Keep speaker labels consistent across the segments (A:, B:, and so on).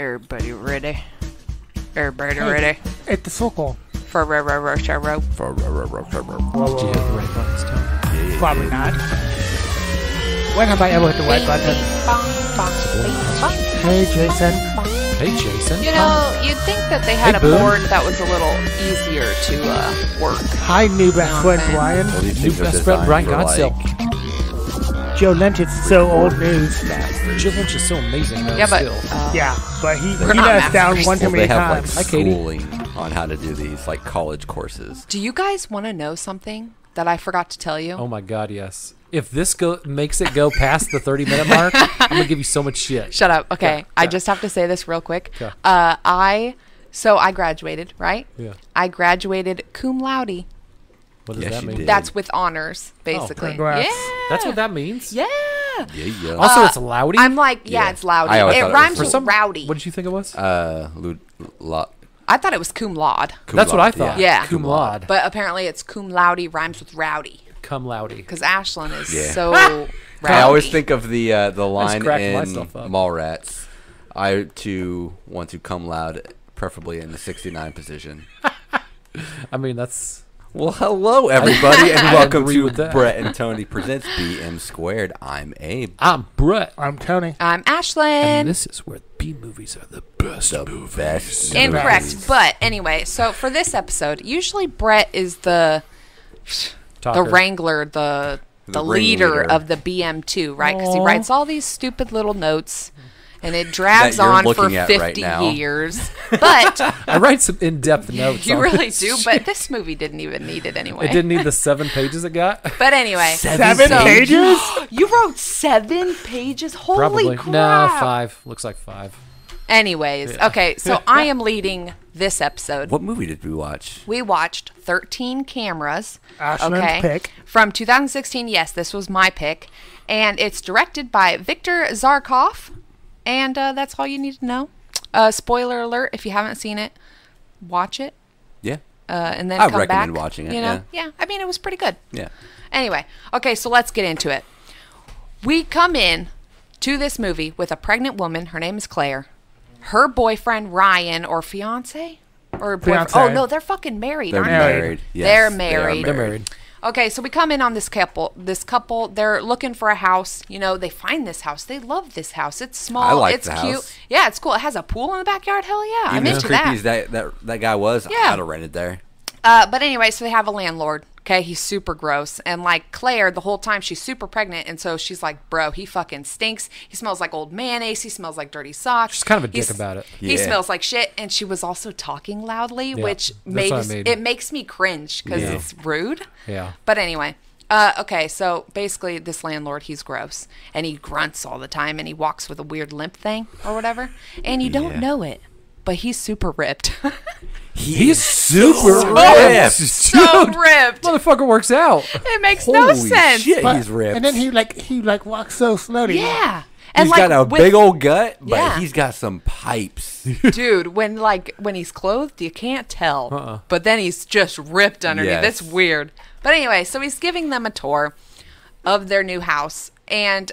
A: Everybody ready? Everybody ready?
B: At the circle.
A: For rush our rope.
C: Did you hit the right buttons, Tom?
B: Probably not. When have I ever hit the right button? Hey, Jason.
C: Hey, Jason.
A: You know, you'd think that they had
C: Hey,
A: a
C: Boone.
A: board that was a little easier to work.
B: Hi, new best friend
A: Okay.
B: Brian.
C: New best friend, Brian Godsill.
B: Joe Lynch is so old news.
C: Joe Lynch is so amazing, though,
A: Yeah, but
C: still.
B: Yeah, but he
A: We're
B: let
A: not
B: us down
A: masters.
B: one too
D: Well,
B: many
D: they have
B: times.
D: like
C: Hi, Katie.
D: schooling on how to do these like college courses.
A: Do you guys want to know something that I forgot to tell you?
C: Oh, my God, yes. If this makes it go past the 30-minute mark, I'm going to give you so much shit.
A: Shut up. Okay,
C: Yeah,
A: I
C: yeah.
A: just have to say this real quick.
C: Okay.
A: I graduated, right?
C: Yeah.
A: I graduated cum laude.
C: What does
D: Yes,
C: that
D: you
C: mean?
D: did.
A: That's with honors, basically.
B: congrats.
A: Yeah.
C: That's what that means?
A: Yeah.
D: Yeah.
C: Also, it's loudy?
A: I'm like,
D: Yeah.
A: it's loudy.
D: I always
A: It
D: thought it
A: rhymes
D: was
A: with
C: For some,
A: rowdy.
C: What did you think it was?
A: I thought it was cum laude,
C: That's what I thought.
A: Yeah.
C: Cum laude.
A: but apparently it's cum laude rhymes with rowdy.
C: Cum loudy.
A: Because Ashlyn is
D: Yeah.
A: so rowdy.
D: I always think of the line
C: cracked
D: in
C: myself up.
D: Mallrats. I too want to come loud, preferably in the 69 position.
C: I mean, that's...
D: Well, hello everybody, and
C: I
D: welcome
C: agree
D: to
C: with that.
D: Brett and Tony presents BMsquared. I'm Abe.
C: I'm Brett.
B: I'm Tony.
A: I'm Ashlyn.
C: And this is where B movies are the best movies.
D: Best
A: Incorrect.
D: movies.
A: But anyway, so for this episode, usually Brett is the
C: Talker.
A: wrangler, the leader
D: ringleader.
A: of the BM2, right? Because he
C: Aw.
A: writes all these stupid little notes, and it drags
D: That you're
A: on for
D: looking at
A: 50
D: right now.
A: years. But
C: I write some in-depth notes.
A: you
C: on
A: really
C: this
A: do.
C: shit.
A: But this movie didn't even need it anyway.
C: It didn't need the 7 pages it got?
A: But anyway,
B: 7
A: So-
B: pages?
A: you wrote 7 pages. Holy
C: Probably.
A: crap!
C: No, 5. Looks like 5.
A: Anyways, okay, so I am leading this episode.
D: What movie did we watch?
A: We watched 13 Cameras.
B: Ashlyn's pick.
A: From 2016. Yes, this was my pick. And it's directed by Viktor Zarkov. And that's all you need to know. Spoiler alert, if you haven't seen it, watch it.
D: Yeah.
A: And then
D: I
A: come
D: recommend
A: back.
D: watching it,
A: You know? Yeah, I mean, it was pretty good.
D: Yeah.
A: Anyway, okay, so let's get into it. We come in to this movie with a pregnant woman. Her name is Claire. Her boyfriend, Ryan, or fiance? Or boyfriend.
B: Fiancé.
A: Oh, no, they're fucking married,
D: They're
A: aren't
D: married.
A: they?
D: Yes,
A: They're
D: they are
A: married.
C: They're married.
A: Okay, so we come in on this couple. This couple, they're looking for a house. You know, they find this house. They love this house. It's small.
D: I like
A: it's
D: the
A: cute.
D: house.
A: Yeah, it's cool. It has a pool in the backyard. Hell yeah. I'm
D: Even as
A: into
D: creepy
A: that.
D: as that guy was,
A: Yeah.
D: I'd have rented there.
A: But anyway, so they have a landlord. Okay, he's super gross. And like Claire, the whole time she's super pregnant. And so she's like, bro, he fucking stinks. He smells like old mayonnaise. He smells like dirty socks.
C: She's kind of a dick
A: He's-
C: about it.
A: He
D: Yeah.
A: smells like shit. And she was also talking loudly,
C: Yeah,
A: which
C: that's what I mean.
A: makes me cringe because
C: Yeah.
A: it's rude.
C: Yeah.
A: But anyway, okay, so basically this landlord, he's gross. And he grunts all the time. And he walks with a weird limp thing or whatever. And you don't
D: Yeah.
A: know it. But he's super ripped.
C: He's super
D: ripped.
A: So
C: Dude,
A: ripped.
C: motherfucker works out.
A: It makes no
D: Holy
A: sense.
D: shit,
B: But-
D: he's ripped.
B: And then he walks so slowly.
A: Yeah. And
D: He's got a
A: with-
D: big old gut, but
A: Yeah.
D: he's got some pipes.
A: dude. When he's clothed, you can't tell. But then he's just ripped underneath.
D: Yes.
A: That's weird. But anyway, so he's giving them a tour of their new house, and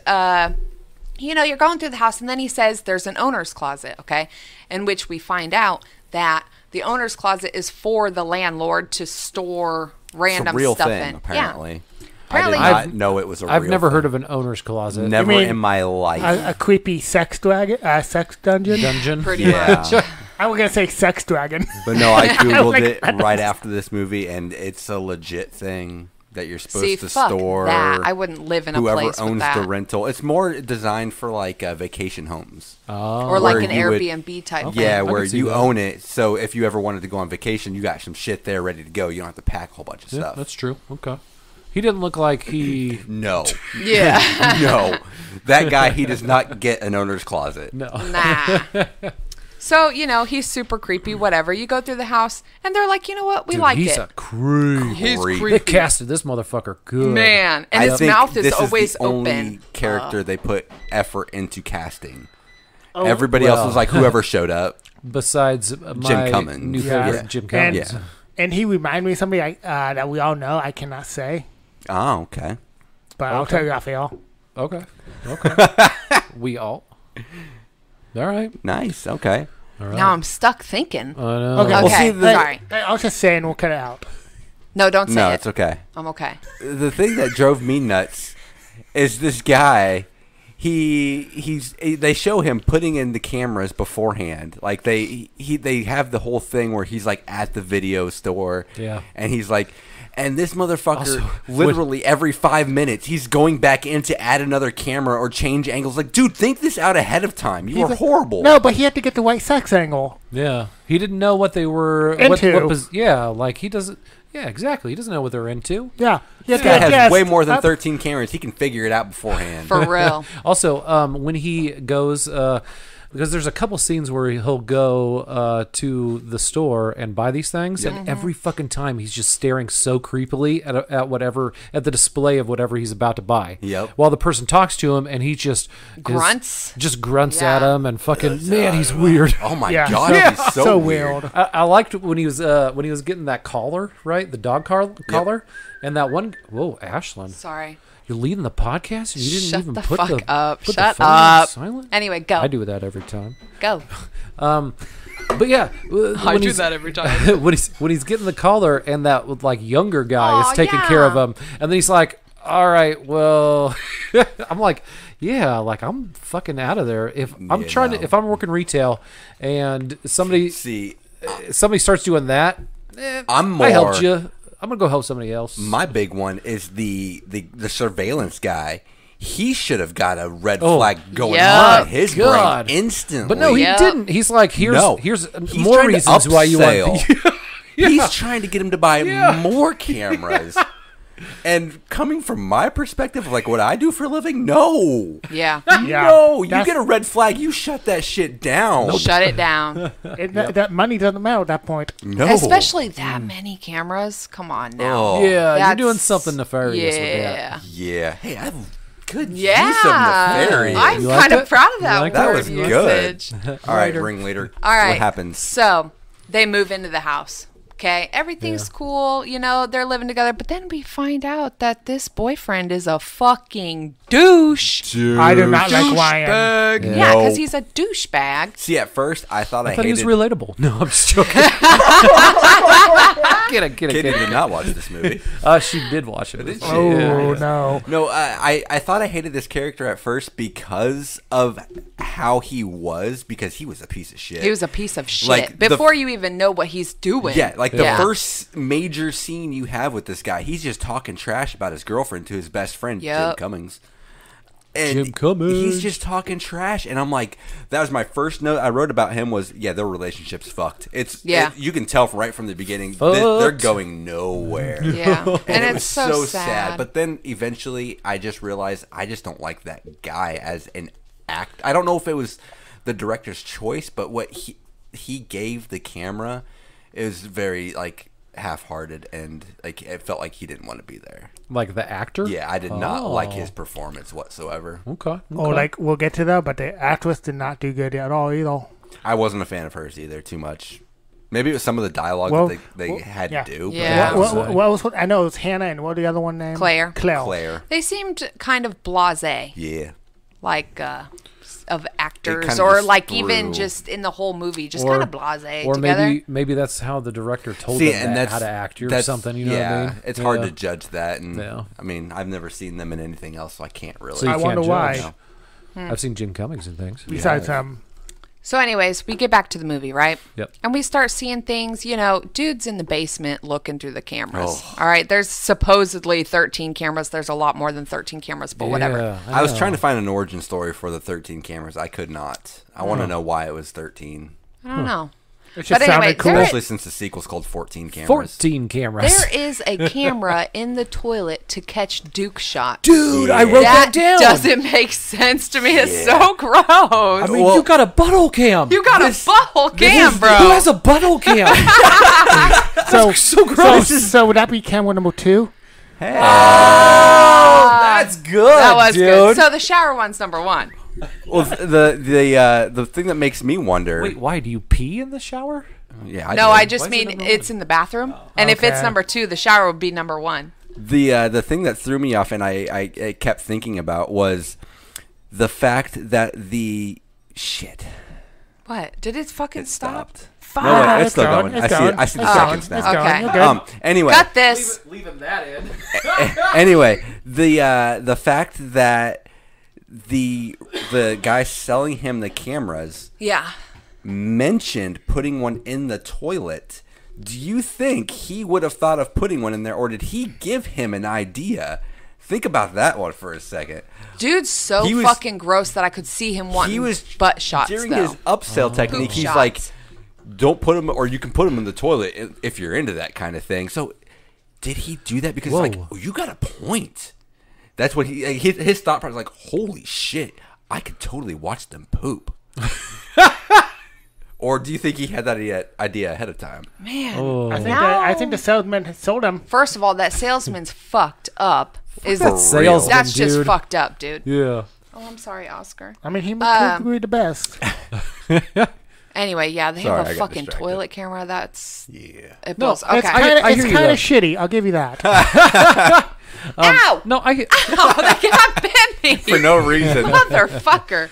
A: you know, you're going through the house, and then he says there's an owner's closet, okay, in which we find out that the owner's closet is for the landlord to store random
D: It's a real
A: stuff
D: thing,
A: in.
D: apparently.
A: Yeah. Apparently-
D: I did not know it was a
C: I've
D: real
C: never
D: thing.
C: heard of an owner's closet.
D: Never
B: You mean
D: in my life.
B: A creepy sex dungeon.
C: Dungeon.
A: Pretty
D: Yeah.
A: much.
B: I was going to say sex dragon.
D: But no, I googled
B: like
D: it
B: that.
D: right after this movie, and it's a legit thing that you're supposed
A: See,
D: to
A: fuck
D: store.
A: that. I wouldn't live in a
D: whoever
A: place with
D: owns
A: that.
D: the rental. It's more designed for like vacation homes.
C: Oh.
A: Or like
D: Where
A: an
D: you would-
A: Airbnb type
D: Yeah,
A: thing.
D: where
C: can see
D: you
C: that.
D: own it. So if you ever wanted to go on vacation, you got some shit there ready to go. You don't have to pack a whole bunch of
C: Yeah,
D: stuff.
C: that's true. Okay. He didn't look like he...
D: No.
A: Yeah.
D: No. That guy, he does not get an owner's closet.
C: No.
A: Nah. So, you know, he's super creepy, whatever. You go through the house, and they're like, you know what? We
C: Dude,
A: like
C: he's
A: it.
C: a creep.
A: He's
D: creep.
C: They
A: creepy.
C: casted this motherfucker good.
A: Man. And
D: I
A: his
D: think
A: mouth is
D: this
A: always
D: the only
A: open.
D: character they put effort into casting.
B: Oh,
D: Everybody
C: well.
D: else was like whoever showed up.
C: Besides my
D: Cummins.
C: new
B: Yeah.
C: favorite,
D: Yeah.
C: Jim
B: And,
C: Cummins.
D: Yeah.
B: and he reminded me of somebody that we all know. I cannot say.
D: Oh, okay.
B: But I'll
C: Okay.
B: tell you, Raphael.
C: Okay. Okay. We all. All right.
D: Nice. Okay.
C: All right.
A: Now I'm stuck thinking.
C: I know.
B: Okay.
A: Okay,
D: Well, see,
A: sorry.
B: Hey, I'll just say and we'll cut it out.
A: No, don't say
D: No,
A: it.
D: it's okay.
A: I'm okay.
D: The thing that drove me nuts is this guy. They show him putting in the cameras beforehand. Like they have the whole thing where he's like at the video store.
C: Yeah.
D: And he's like, and this motherfucker
C: Also,
D: literally every 5 minutes he's going back in to add another camera or change angles. Like, dude, think this out ahead of time. You are horrible.
B: No, but he had to get the white sex angle.
C: Yeah. He didn't know what they were
B: Into.
C: like he doesn't. Yeah, exactly. He doesn't know what they're into.
B: Yeah.
D: This guy has way more than 13 cameras. He can figure it out beforehand.
A: For real.
C: Also, when he goes, because there's a couple scenes where he'll go to the store and buy these things, and every fucking time he's just staring so creepily at the display of whatever he's about to buy.
D: Yep.
C: While the person talks to him, and he just
A: Grunts?
C: just grunts
A: Yeah.
C: at him, and fucking man, he's weird.
D: Oh my
B: Yeah.
D: god,
B: Yeah.
D: he's so weird.
C: I liked when he was getting that collar, right, the dog collar, and that one. Whoa, Ashlyn.
A: Sorry.
C: You're leading the podcast and you didn't
A: Shut
C: even
A: the
C: put
A: fuck
C: the
A: up.
C: put the
A: Shut
C: phone on
A: up.
C: silent?
A: Anyway, go.
C: I do that every time.
A: Go.
C: But yeah,
A: I do that every time.
C: when he's getting the collar and that like younger guy
A: Aw,
C: is taking care of him, and then he's like, "All right, well," I'm like, "Yeah, like I'm fucking out of there." If I'm if I'm working retail and somebody starts doing that, I helped you. I'm gonna go help somebody else.
D: My big one is the surveillance guy. He should have got a red flag going on his brain instantly.
C: But no, he didn't. He's like, here's
D: He's
C: more
D: trying to
C: reasons why you want.
D: He's trying to get him to buy more cameras. And coming from my perspective, of like what I do for a living, no.
A: Yeah.
D: No, you get a red flag, you shut that shit down.
A: Shut it down.
B: That money doesn't matter at that point.
D: No.
A: Especially that many cameras. Come on now.
D: Oh.
C: Yeah, you're
A: That's-
C: doing something nefarious with that.
A: Yeah.
D: Yeah. Hey, I have good
A: Yeah.
D: use of nefarious.
A: I'm
C: You like
A: kind of
C: that?
A: proud of
C: You
A: that
C: like
D: that
A: word
D: was good.
A: usage.
D: All right, ringleader.
A: All right.
D: What happens?
A: So they move into the house. Okay, everything's cool. You know, they're living together. But then we find out that this boyfriend is a fucking douche.
B: I do not like Ryan.
A: Yeah, because he's a douchebag.
D: See, at first, I thought I
C: But he
D: hated...
C: was relatable. No, I'm just joking. Get
D: Katie
C: it.
D: did not watch this movie.
C: She did watch it.
D: Did she?
B: Oh, no.
D: No, I thought I hated this character at first because of how he was, because he was a piece of shit.
A: He was a piece of shit.
D: Like, the-
A: Before you even know what he's doing.
D: Yeah, like the
A: Yeah.
D: first major scene you have with this guy, he's just talking trash about his girlfriend to his best friend, Jim
A: Yep.
D: Cummings. And
C: Jim Cummings.
D: he's just talking trash, and I'm like, that was my first note I wrote about him was, yeah, their relationship's fucked. You can tell right from the beginning they're going nowhere.
A: Yeah. And
D: it
A: it's
D: was
A: so sad.
D: But then eventually, I just realized I just don't like that guy as an act. I don't know if it was the director's choice, but what he gave the camera is very like half-hearted, and like it felt like he didn't want to be there.
C: Like the actor?
D: Yeah, I did not like his performance whatsoever.
C: Okay.
B: Oh, like, we'll get to that, but the actress did not do good at all either.
D: I wasn't a fan of hers either. Too much. Maybe it was some of the dialogue that they had to do. But
A: Yeah.
B: What was, I know it was Hannah, and what was the other one name?
A: Claire.
D: Claire.
A: They seemed kind of blasé.
D: Yeah.
A: Like, of actors,
D: kinda
A: or
D: just
A: like even
D: threw-
A: just in the whole movie, just kind of blasé
C: Or
A: together.
C: maybe that's how the director told
D: See,
C: them
D: and
C: how to act or
D: that's-
C: something. You know what I mean?
D: It's hard to judge that, and
C: Yeah.
D: I mean, I've never seen them in anything else, so I can't really.
C: So you
B: I wonder
C: can't
B: why.
C: judge. I've seen Jim Cummings and things.
B: Besides,
A: So anyways, we get back to the movie, right?
C: Yep.
A: And we start seeing things, dudes in the basement looking through the cameras.
D: Oh.
A: All right, there's supposedly 13 cameras. There's a lot more than 13 cameras, but whatever.
C: Yeah,
D: I was
C: know.
D: trying to find an origin story for the 13 cameras. I could not. I want to know why it was 13.
A: I don't know.
B: it just
A: But anyway,
B: sounded cool.
A: there-
D: Especially since the sequel's called 14 cameras.
C: 14 cameras.
A: There is a camera in the toilet to catch Duke shots.
C: Dude, I wrote that down.
A: doesn't make sense to me. It's so gross.
C: I mean, you got a butthole cam.
A: You got a butthole cam, bro.
C: Who has a butthole cam?
B: So
C: gross.
B: So would that be camera number 2?
C: That's good,
A: That was
C: dude.
A: good. So the shower one's number 1.
D: Well, the thing that makes me wonder.
C: Wait, why do you pee in the shower?
D: Yeah,
A: No,
D: do.
A: I just
C: Why is it
A: mean
C: number
A: it's in the bathroom. And if it's
B: Okay.
A: number 2, the shower would be number 1.
D: The thing that threw me off, and I kept thinking about, was the fact that
A: What? Did it fucking
D: It
A: stop?
D: stopped.
A: Fuck.
D: No, wait, it's still
B: going.
D: going.
B: It's
D: I
B: going.
D: see the
B: It's
D: seconds
B: going.
D: now.
B: It's going.
A: Okay.
B: You're good.
D: Anyway.
A: Cut this.
C: Leaving that in.
D: Anyway, the fact that the guy selling him the cameras
A: Yeah.
D: mentioned putting one in the toilet. Do you think he would have thought of putting one in there, or did he give him an idea? Think about that one for a second.
A: Dude's so
D: He was-
A: fucking gross that I could see him wanting
D: He was
A: butt shots,
D: during
A: though.
D: his upsell technique.
A: Poop
D: He's
A: shots.
D: like, "Don't put him, or you can put him in the toilet if you're into that kind of thing." So, did he do that because like, oh, you got a point? That's what his thought process was like. Holy shit, I could totally watch them poop. Or do you think he had that idea ahead of time?
A: Man.
C: Oh.
B: I think the salesman had sold him.
A: First of all, that salesman's fucked up. Is
D: that
C: salesman,
A: That's just
C: dude.
A: fucked up, dude.
C: Yeah.
A: Oh, I'm sorry, Oscar.
B: I mean, he could be the best.
A: Anyway, yeah, they
D: Sorry,
A: have
D: I
A: a
D: got
A: fucking
D: distracted.
A: toilet camera. That's
D: Yeah.
A: it
C: No,
A: blows.
C: it's
A: Okay.
C: I hear you, though.
B: shitty. I'll give you that.
A: Ow!
C: No,
A: Oh, that got bit me.
D: For no reason.
A: Motherfucker.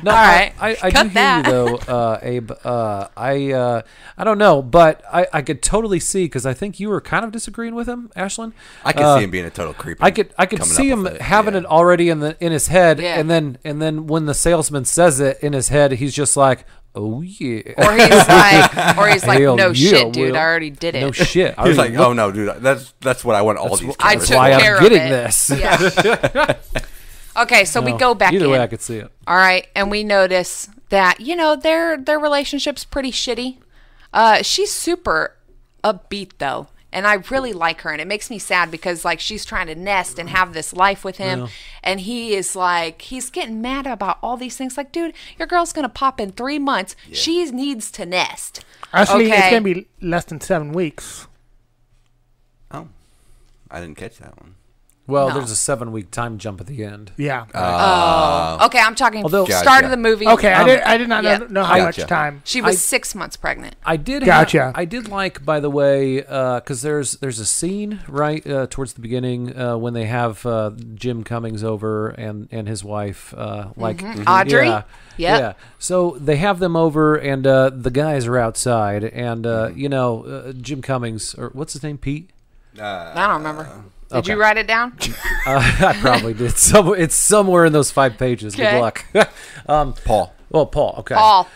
C: no,
A: All right.
C: I
A: Cut
C: do hear
A: that.
C: you though, Abe. I don't know, but I could totally see because I think you were kind of disagreeing with him, Ashlyn.
D: I could see him being a total creep.
C: I could see him having it already in his head,
A: Yeah.
C: and then when the salesman says it in his head, he's just like, "Oh yeah,"
A: Or he's like,
C: Hell
A: no
C: yeah,
A: shit, dude.
C: Will.
A: I already did it.
C: no shit. I
D: He's
C: already
D: like, "Oh no, dude, that's what I want all these."
A: I
D: cameras
A: took
D: for."
C: why I'm
A: care of
C: getting
A: it.
C: this.
A: Yeah. Okay, so we go back
C: Either
A: in.
C: way, I could see it.
A: All right, and we notice that their relationship's pretty shitty. She's super upbeat though, and I really like her, and it makes me sad because like she's trying to nest and have this life with him, and he is like he's getting mad about all these things. Like, dude, your girl's gonna pop in 3 months. She needs to nest.
B: Actually, it's
A: Okay.
B: going to be less than 7 weeks.
D: Oh, I didn't catch that one.
C: Well,
A: No.
C: there's a 7-week time jump at the end.
B: Yeah.
A: Okay, I'm talking start
D: Gotcha.
A: of the movie.
B: Okay, I did not
A: yeah.
B: know how
D: Gotcha.
B: much time.
A: She was 6 months pregnant.
C: I did.
B: Gotcha.
C: I did like, by the way, because there's a scene right towards the beginning when they have Jim Cummings over and his wife,
A: Audrey?
C: Yeah,
A: Yep.
C: yeah. So they have them over, and the guys are outside, and Jim Cummings, or what's his name, Pete?
A: I don't remember. Did
C: okay.
A: you write it down?
C: I probably did. It's somewhere in those 5 pages.
A: Okay.
C: Good luck.
D: Paul.
C: Well, Paul. Okay.
A: Paul.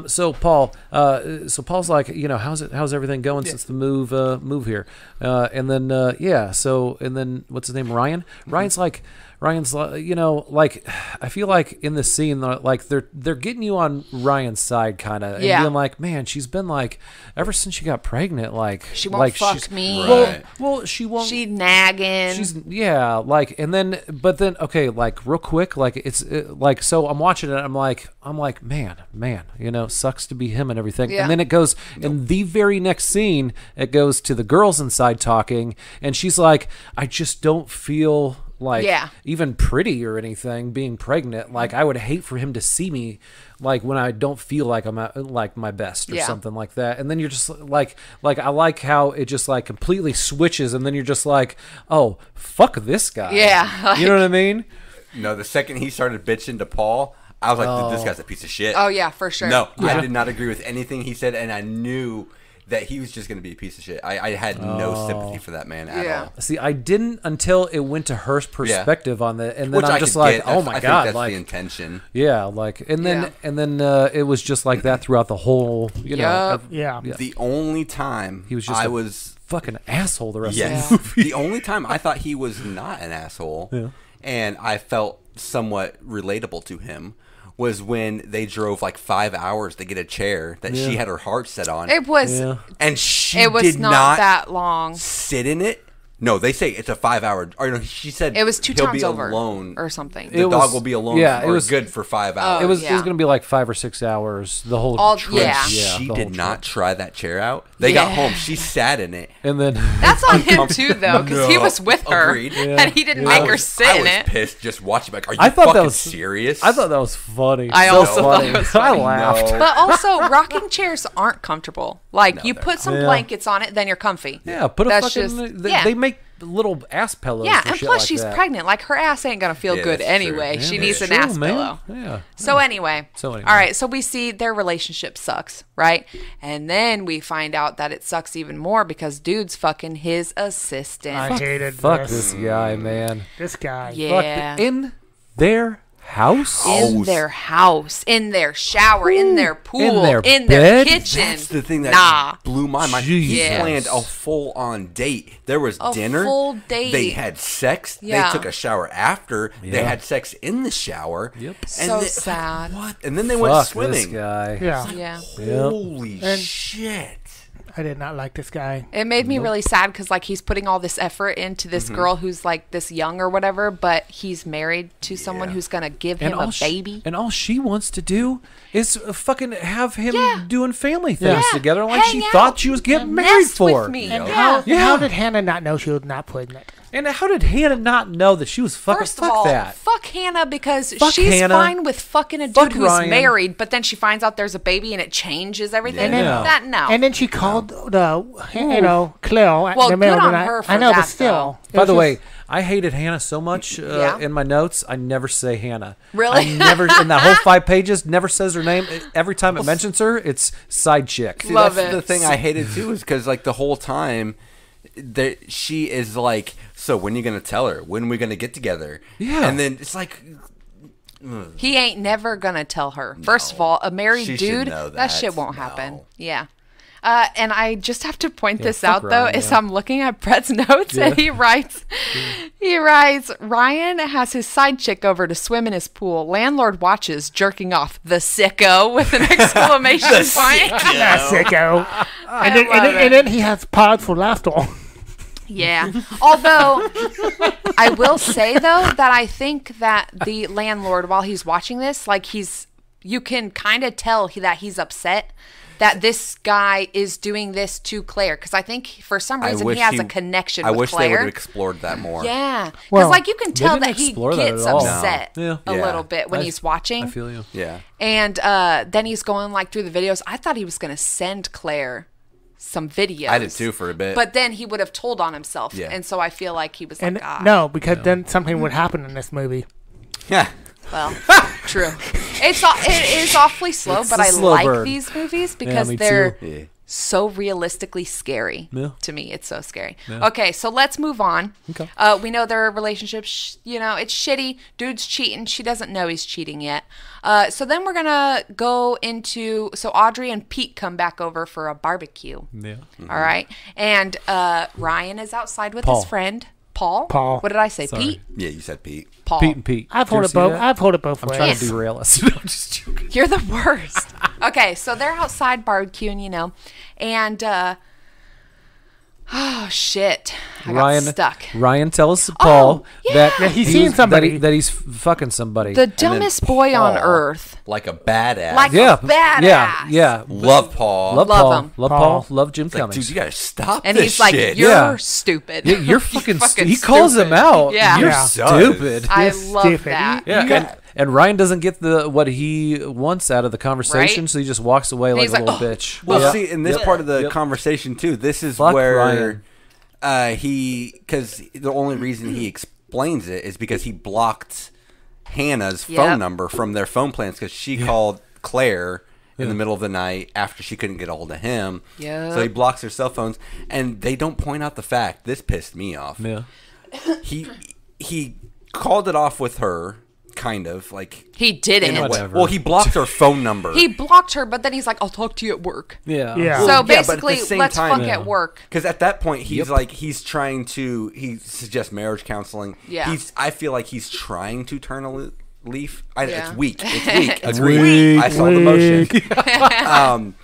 C: So Paul's like, how's everything going since the move here? And then what's his name? Ryan's like, I feel like in this scene, like they're getting you on Ryan's side, kind of, and being like, man, she's been like, ever since she got pregnant, like
A: She won't fuck
C: she's,
A: me.
D: Right.
C: Well, she won't.
A: She nagging.
C: She's but then okay, like real quick, like it's like so I'm watching it. I'm like man, sucks to be him and everything.
A: Yeah.
C: And then it goes in the very next scene. It goes to the girls inside talking, and she's like, I just don't feel like even pretty or anything being pregnant. Like I would hate for him to see me like when I don't feel like I'm at like my best or something like that. And then you're just like I like how it just like completely switches, and then you're just like, oh, fuck this guy.
A: Yeah,
C: You know what I mean?
D: No, the second he started bitching to Paul, I was like, this guy's a piece of shit.
A: Oh yeah, for sure.
D: No, I did not agree with anything he said, and I knew that he was just going to be a piece of shit. I had no sympathy for that man at all.
C: See, I didn't until it went to her perspective on that, and then
D: Which
C: I'm
D: I
C: just
D: could
C: like,
D: get.
C: oh my
D: I
C: god,
D: think that's
C: like
D: the intention.
C: yeah, like and then it was just like that throughout the whole,
A: Yup.
B: Yeah.
D: The only time
C: He was just
D: I
C: a
D: was
C: fucking asshole the rest
D: yes,
C: of the movie.
D: the only time I thought he was not an asshole, and I felt somewhat relatable to him, was when they drove like 5 hours to get a chair that she had her heart set on.
A: It was.
C: Yeah.
D: And she
A: It was
D: did
A: not that long.
D: sit in it. No, they say it's a 5 hour. Or no, she said
A: It was 2
D: he'll
A: times
D: be
A: over
D: alone
A: or something.
D: The
C: It
D: dog
C: was-
D: will be alone.
C: yeah, it
D: or
C: was-
D: good for 5 hours.
C: It was
A: Yeah.
C: going to be like 5 or 6 hours the whole
A: All-
C: trip.
A: yeah.
D: She
C: the
D: did
C: whole
D: not
C: trip.
D: try that chair out. They got
A: Yeah.
D: home. She sat in it.
C: And then
A: That's on him too, though, because he
D: No.
A: was with her,
D: Agreed.
A: and he didn't
D: I
A: make her
D: was,
A: sit
D: I
A: in
D: was
A: it.
D: pissed just watching. Like, are you
C: I thought that
D: fucking
C: was
D: serious?
C: I thought that was funny.
A: I
C: So
A: also thought
C: funny.
A: it was funny.
C: I laughed.
D: No.
A: But also, rocking chairs aren't comfortable. Like, you
D: they're
A: put some
C: Yeah.
A: blankets on it, then you're comfy.
C: Yeah, put a
A: That's
C: fucking.
A: just-
C: they,
A: yeah.
C: they make little ass pillows.
A: Yeah,
C: for
A: and
C: shit
A: plus
C: like
A: she's
C: that.
A: pregnant. Like her ass ain't gonna feel
D: Yeah,
A: good
D: that's
A: anyway.
D: true.
A: She
C: Yeah,
A: needs
C: that's
A: an
C: true,
A: ass
C: man.
A: pillow.
C: Yeah.
A: So anyway,
C: So anyway.
A: all right. So we see their relationship sucks, right? And then we find out that it sucks even more because dude's fucking his assistant.
B: I hated
C: Fuck this guy, man.
B: This guy.
A: yeah.
C: Fuck, in their house.
A: In their house, in their shower, in their pool,
C: in their bed?
A: kitchen.
D: That's the thing that
A: Nah.
D: blew my mind. He
A: Jesus.
D: planned a full-on date. There was dinner.
A: full date.
D: They had sex.
A: Yeah.
D: They took a shower after. They
C: Yeah.
D: had sex in the shower.
C: Yep.
A: So sad.
D: What? And then they went
C: Fuck
D: swimming.
C: this guy.
B: Yeah.
A: Yeah.
D: Holy
B: And-
D: shit.
B: I did not like this guy.
A: It made me really sad because like he's putting all this effort into this girl who's like this young or whatever, but he's married to someone who's gonna give him a baby.
C: And all she wants to do is fucking have him
A: Yeah.
C: doing family things
B: Yeah.
C: together, like
A: Hang
C: she
A: out
C: thought she was getting
A: and
C: married
A: mess
C: for.
A: with me.
B: And
A: Yeah.
B: how did Hannah not know she was not pregnant?
C: And how did Hannah not know that she was fucking?
A: First of
C: fuck
A: all,
C: that.
A: fuck Hannah because
C: Fuck
A: she's
C: Hannah.
A: fine with fucking a dude
C: Fuck
A: who's
C: Ryan.
A: married, but then she finds out there's a baby and it changes everything.
C: Yeah.
A: That no.
B: And then she called the Claire at
A: Well,
B: the middle
A: good
B: of the
A: on
B: night.
A: her for
B: I know,
A: that,
B: but still. it
C: By
B: was
C: the
B: just-
C: way, I hated Hannah so much
A: Yeah?
C: in my notes. I never say Hannah.
A: Really?
C: I never in that whole 5 pages never says her name. Every time it mentions her, it's side chick.
D: See,
A: Love
D: that's
A: it.
D: the thing I hated too, is because like the whole time, that she is like, so when you gonna tell her? When we gonna get together?
C: Yeah.
D: And then it's like,
A: He ain't never gonna tell her. First of all, a married
D: She should
A: dude,
D: know
A: that
D: that.
A: shit won't
D: No.
A: happen. Yeah. And I just have to point this
C: fuck
A: out though,
C: Ryan,
A: is
C: yeah.
A: I'm looking at Brett's notes and he writes, Ryan has his side chick over to swim in his pool. Landlord watches, jerking off. The sicko with an exclamation point.
B: Ah, sicko. And then,
A: love
B: and then he has pause for laughter.
A: Yeah. Although I will say though that I think that the landlord, while he's watching this, like you can kind of tell that he's upset that this guy is doing this to Claire, because I think for some reason he has a connection
D: I
A: with
D: wish
A: Claire.
D: they would have explored that more.
A: Yeah, because
B: Well,
A: like you can tell
C: didn't
A: that he
C: explore that
A: gets
C: at all.
A: upset
C: No.
A: a
D: Yeah.
A: little bit when he's watching.
C: I feel you.
D: Yeah.
A: And then he's going like through the videos. I thought he was going to send Claire some videos.
D: I did too for a bit.
A: But then he would have told on himself.
D: Yeah.
A: And so I feel like he was
B: And
A: like, ah.
B: no, because then something would happen in this movie.
D: Yeah.
A: Well, true. It is awfully slow,
C: It's
A: but
C: a
A: I
C: slow
A: like
C: burn.
A: these movies because
C: me
A: they're
C: too.
D: Yeah.
A: so realistically scary.
C: Yeah.
A: To me, it's so scary. Okay, so let's move on.
C: Okay.
A: We know their relationship, it's shitty. Dude's cheating. She doesn't know he's cheating yet. So then we're going to go into, so Audrey and Pete come back over for a barbecue.
C: Yeah.
A: All right. And Ryan is outside with
C: Paul.
A: his friend, Paul.
B: Paul.
A: What did I say?
C: Sorry.
A: Pete?
D: Yeah, you said Pete.
A: Paul.
C: Pete and Pete.
B: I've
C: Did you
B: heard
C: ever
B: it
C: see
B: both.
C: that?
B: I've heard it both
C: I'm
B: ways.
C: trying to derail us. No, I'm just joking.
A: You're the worst. Okay, so they're outside barbecuing, and oh shit, I got stuck.
C: Ryan tells Paul
A: yeah.
C: that
B: Yeah, he's seen somebody.
C: that he's fucking somebody.
A: The
D: And then
A: dumbest boy on
D: Paul,
A: earth.
D: like a badass.
A: Like
C: yeah,
A: a badass.
C: yeah.
D: Love Paul.
C: Love
A: Love
C: Paul.
A: him.
C: Love
B: Paul.
C: Paul. Love Jim
D: It's like,
C: Cummings.
D: dude, you gotta stop
A: And
D: this
A: he's like,
D: shit.
A: you're
C: Yeah.
A: stupid.
C: Yeah, you're fucking. He calls him
A: stupid.
C: out.
A: Yeah.
C: You're
B: Yeah.
C: stupid.
A: I
B: You're
A: love
B: stupid.
A: that.
C: Yeah, and Ryan doesn't get what he wants out of the conversation,
A: Right?
C: so he just walks away like
A: he's
C: a
A: like,
C: little
A: "Oh."
C: bitch.
D: Well,
C: Yeah.
D: see, in this
C: Yep.
D: part of the
C: Yep.
D: conversation too, this is
C: Fuck
D: where
C: Ryan.
D: because the only reason he explains it is because he blocked Hannah's
A: Yep.
D: phone number from their phone plans because she called Claire in the middle of the night after she couldn't get a hold of him.
A: Yep.
D: So he blocks their cell phones, and they don't point out the fact. This pissed me off.
C: Yeah.
D: He called it off with her, kind of like
A: He didn't.
D: in a way.
C: Whatever.
D: Well, he blocked her phone number.
A: He blocked her, but then he's like, I'll talk to you at work.
C: Yeah.
B: Yeah.
A: So
D: Well, yeah, but at the
A: basically,
D: same
A: let's
D: time-
A: fuck
C: Yeah.
A: at work.
D: Because at that point, he's trying to, he suggests marriage counseling.
A: Yeah.
D: I feel like he's trying to turn a leaf.
A: Yeah.
D: It's weak. It's weak.
A: It's
D: Agreed.
C: weak.
D: I saw the motion.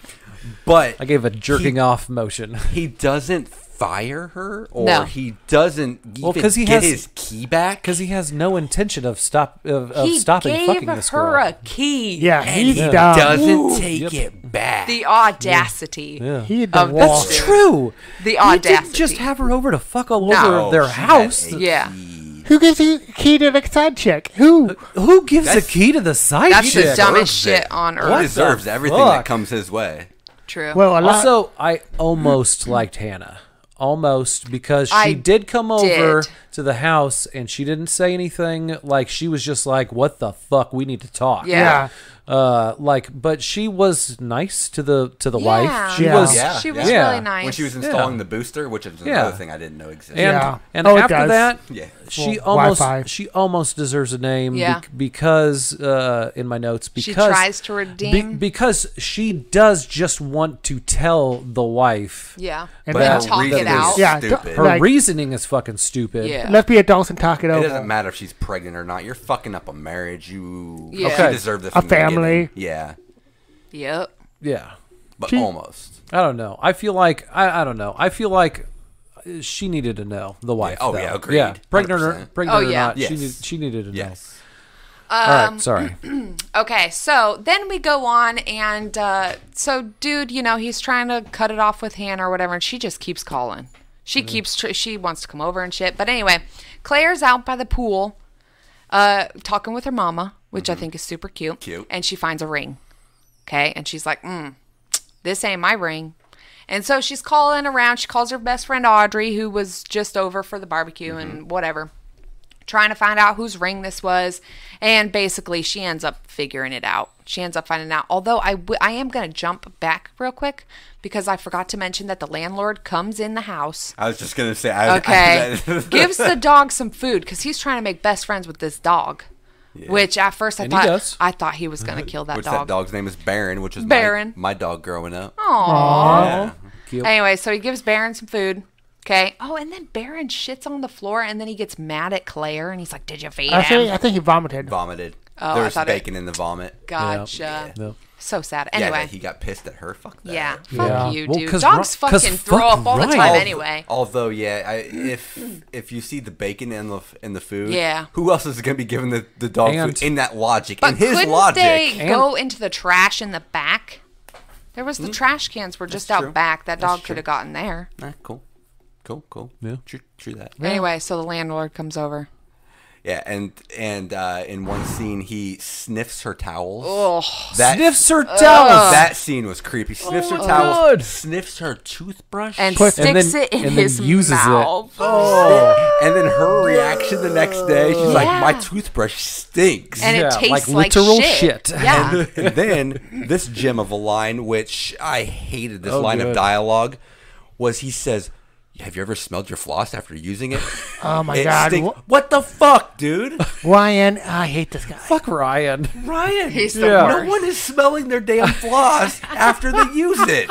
D: But
C: I gave a jerking off motion.
D: he doesn't fire her, or
A: No.
D: he doesn't even
C: 'cause he
D: get
C: has-
D: his key back.
C: Because he has no intention of
A: He
C: stopping
A: gave
C: fucking this
A: her
C: girl.
A: a key.
B: Yeah,
D: And
B: he's
D: he
B: dumb.
D: doesn't take
C: Yep.
D: it back.
A: The audacity.
C: Yeah.
B: He
A: Of
B: dumb
A: this
B: wall.
A: dude.
C: True.
A: The
C: He
A: audacity.
C: didn't just have her over to fuck all
A: No.
C: over their
D: She had
C: house.
D: a
A: Yeah.
D: key.
B: Who gives you key to the side chick? Who?
C: Who gives
D: That's-
C: the key to the side
A: That's the
C: chick?
A: dumbest
D: Deserves
A: shit
D: it.
A: on
D: He
A: earth.
D: deserves
C: the
D: everything that
C: fuck?
D: comes his way.
A: True.
B: Well, a lot.
C: Also, I almost liked Hannah. almost, because she did come over to the house and she didn't say anything. Like, she was just like, what the fuck, we need to talk.
A: Yeah.
C: But she was nice to the wife. She was
A: really nice
D: when she was installing the booster, which is another thing I didn't know existed.
C: And after that, she
B: Wi-Fi.
C: almost deserves a name because in my notes, because
A: she tries to redeem
C: because she does just want to tell the wife.
A: Yeah,
B: and
A: then talk it out.
B: Yeah,
C: her reasoning is fucking stupid.
A: Yeah.
B: Let's be adults and talk it over.
D: It doesn't matter if she's pregnant or not. You're fucking up a marriage. You
A: Yeah.
D: she deserve this.
B: A family.
D: Yeah.
A: Yep.
C: Yeah.
D: But almost.
C: I don't know. I feel like I don't know. I feel like she needed to know, the wife.
D: Yeah. Oh
C: though.
D: yeah, agreed.
C: Yeah, pregnant or not,
D: Yes.
C: she needed to know.
D: Yes.
C: All right, sorry.
A: Okay, so then we go on, and so dude, he's trying to cut it off with Hannah or whatever, and she just keeps calling. She keeps she wants to come over and shit. But anyway, Claire's out by the pool, talking with her mama, which I think is super cute.
D: Cute.
A: And she finds a ring. Okay, and she's like, this ain't my ring. And so she's calling around. She calls her best friend Audrey, who was just over for the barbecue and whatever, trying to find out whose ring this was. And basically, she ends up figuring it out. She ends up finding out. Although I am going to jump back real quick because I forgot to mention that the landlord comes in the house.
D: I was just going to say.
A: Gives the dog some food because he's trying to make best friends with this dog. Yeah. Which at first I thought he was going to kill that dog.
D: That dog's name is Baron, which is
A: Baron.
D: My dog growing up.
A: Aww.
C: Yeah.
A: Anyway, so he gives Baron some food. Okay. Oh, and then Baron shits on the floor, and then he gets mad at Claire, and he's like, "Did you feed him?"
B: I think he vomited.
A: Oh,
D: there was bacon in the vomit.
A: Gotcha.
C: Yeah.
A: So sad. Anyway.
D: Yeah, he got pissed at her. Fuck that.
A: Yeah. Fuck you, dude.
C: Well,
A: dogs fucking throw up all the time anyway.
D: Although, if you see the bacon in the food,
A: yeah.
D: Who else is going to be giving the dog food in that logic?
A: But
D: in his
A: couldn't
D: logic.
A: they go into the trash in the back? There was the trash cans were just out back. That dog could have gotten there.
D: Cool.
C: Yeah.
D: True that.
A: Anyway, so the landlord comes over.
D: Yeah, and in one scene he sniffs her towels.
A: Oh,
C: sniffs her towels.
D: That scene was creepy. Sniffs her towels.
C: God.
D: Sniffs her toothbrush
A: and sticks it in his mouth.
D: And then her reaction the next day, she's like, "My toothbrush stinks,"
A: and it tastes like
C: literal
A: shit. Yeah.
D: And then this gem of a line, which I hated this line of dialogue, was he says, "Have you ever smelled your floss after using it?"
B: Oh my God!
D: What the fuck, dude?
B: Ryan, I hate this guy.
C: Fuck Ryan.
A: He's the worst.
D: No one is smelling their damn floss after they use it.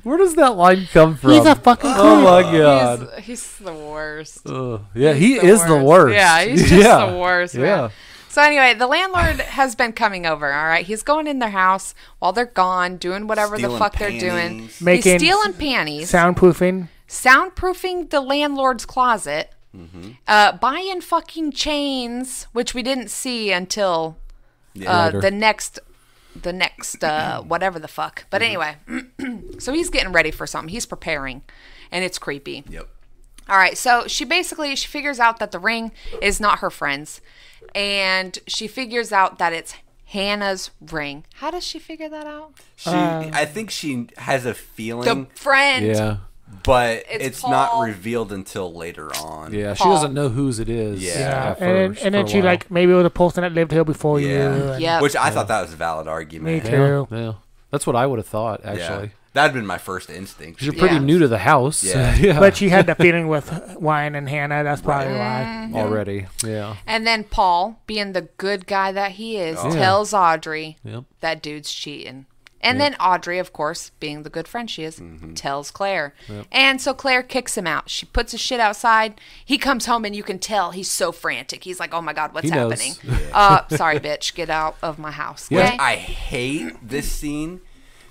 C: Where does that line come from?
B: He's a fucking
C: Oh my God.
A: He's the worst.
C: Yeah, he is the worst.
A: Yeah, he's just the worst, man.
C: Yeah.
A: So anyway, the landlord has been coming over, all right? He's going in their house while they're gone, doing whatever the fuck they're doing. He's stealing panties. Soundproofing the landlord's closet. Buying fucking chains, which we didn't see until the next whatever the fuck. But anyway, so he's getting ready for something. He's preparing, and it's creepy.
D: Yep.
A: All right, so she figures out that the ring is not her friend's, and she figures out that it's Hannah's ring. How does she figure that out?
D: I think she has a feeling.
A: The friend.
C: Yeah.
D: But it's not revealed until later on.
C: Yeah, she doesn't know whose it is.
B: Yeah. And then she maybe it was a person that lived here before you.
A: Yeah.
D: Which I thought that was a valid argument.
B: Me too.
C: Yeah. That's what I would have thought, actually.
D: Yeah. That'd been my first instinct.
C: You're pretty new to the house.
D: Yeah.
B: But she had the feeling with Ryan and Hannah. That's probably why.
C: Already. Yeah.
A: And then Paul, being the good guy that he is, tells Audrey that dude's cheating. And then Audrey, of course, being the good friend she is, tells Claire. And so Claire kicks him out. She puts his shit outside. He comes home and you can tell he's so frantic. He's like, "Oh my God, what's happening?" Sorry, bitch, get out of my house. Okay?
D: Which I hate this scene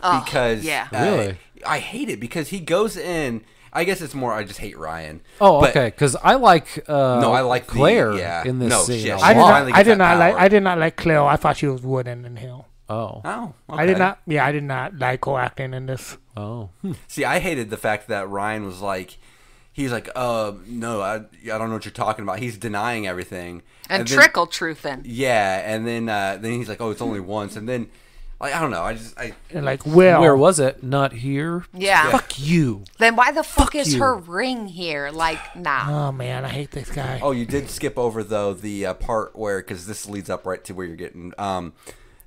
D: because
C: really?
D: I hate it because he goes in. I guess it's more I just hate Ryan.
C: Oh, okay. Because I like
D: I like
C: Claire in this scene.
D: Shit,
B: I did not like Claire. I thought she was wooden and Hill.
C: Oh.
D: Okay.
B: I did not like her acting in this.
C: Oh.
D: See, I hated the fact that Ryan was like, he's like, no, I don't know what you're talking about. He's denying everything.
A: And trickle truthing.
D: Yeah, and then he's like, oh, it's only once. And then Like, I don't know.
B: And like, well,
C: Where was it? Not here.
A: Yeah.
C: Fuck you.
A: Then why the fuck is
C: you.
A: her ring here? Like, nah.
B: oh man, I hate this guy.
D: Oh, you did skip over though the part where, because this leads up right to where you're getting